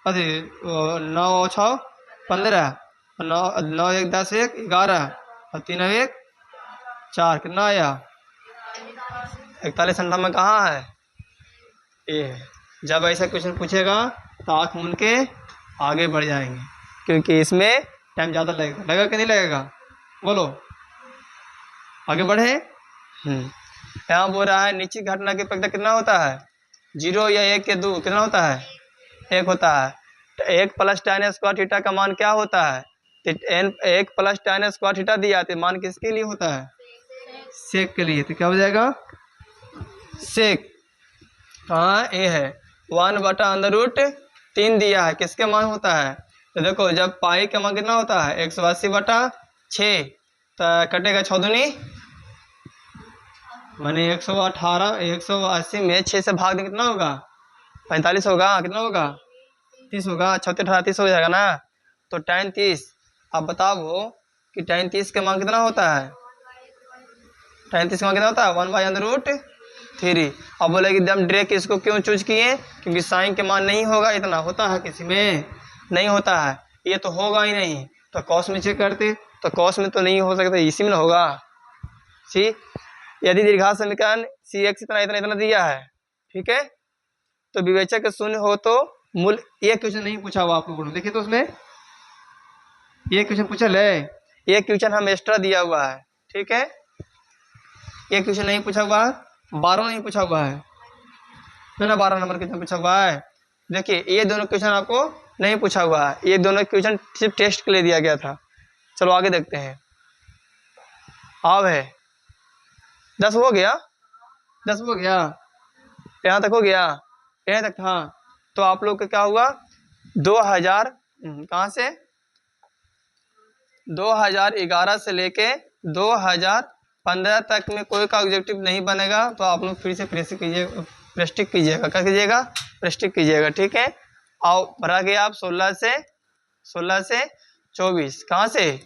अरे 9 6 15, 9 9 1 10 1 11 और 3 और 1 4, कितना आया 41 अंडा में कहाँ है ये है। जब ऐसा क्वेश्चन पूछेगा तो आँख मूंद के आगे बढ़ जाएंगे, क्योंकि इसमें टाइम ज़्यादा लगेगा कि नहीं लगेगा, बोलो आगे बढ़े। यहाँ बोल रहा है निश्चित घटना की प्रकृति कितना होता है, 0 या 1 के 2 कितना होता है 1 होता है। तो 1 + tan स्क्वायर थीटा का मान क्या होता है, तो 1 + tan स्क्वायर थीटा दिया तो मान किसके लिए होता है, सेक के लिए। तो क्या हो जाएगा सेक, कहाँ ए है 1/√3 दिया है, किसके मान होता है। तो देखो जब पाई का मान कितना होता है 180/6, तो कटेगा 6 दूनी माने 118, 180 में 6 से भाग दें कितना होगा 45 होगा, कितना होगा 30 होगा, 6 18 30 हो जाएगा ना। तो tan 30, अब बताओ कि tan 30 का मान कितना होता है, tan 30 का मान कितना होता है 1/√3। अब बोले कि एकदम डायरेक्ट इसको क्यों चूज किए, क्योंकि साइन के मान नहीं होगा इतना, होता है किसी में नहीं होता है, ये तो होगा ही नहीं। तो कॉस में चेक करते, तो कॉस में तो नहीं हो सकता, इसी में होगा। सी यदि दीर्घात समीकरण CX इतना इतना इतना दिया है, ठीक है, तो विवेचक शून्य हो तो मूल, ये क्वेश्चन नहीं पूछा हुआ आप लोगों ने, देखिए तो उसमें ये क्वेश्चन पूछा है, ये क्वेश्चन हम एक्स्ट्रा दिया हुआ है, ठीक है, ये क्वेश्चन नहीं पूछा हुआ है, 12 नहीं पूछा हुआ है ना, 12 नंबर क्वेश्चन पूछा हुआ है। देखिए ये दोनों क्वेश्चन आपको नहीं पूछा हुआ है, ये दोनों क्वेश्चन सिर्फ टेस्ट के लिए दिया गया था। चलो आगे देखते हैं। अब है 10 हो गया, 10 हो गया, यहाँ तक हो गया, यहाँ तक था। तो आप लोग का क्या हुआ 2000 कहाँ से 2011 से लेके 2015 तक में कोई का ऑब्जेक्टिव नहीं बनेगा, तो आप लोग फिर से प्रैक्टिस कीजिएगा, क्या कीजिएगा प्रैक्टिस कीजिएगा, ठीक है। आओ भरा गया आप 16 से 24, कहाँ से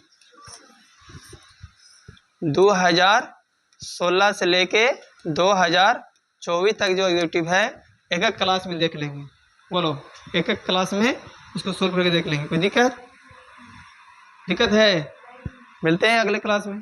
2016 से लेके 2024 तक जो ऑब्जेक्टिव है एक एक क्लास में देख लेंगे, बोलो एक एक क्लास में उसको सोल्व करके देख लेंगे। कोई दिक्कत है, मिलते हैं अगले क्लास में।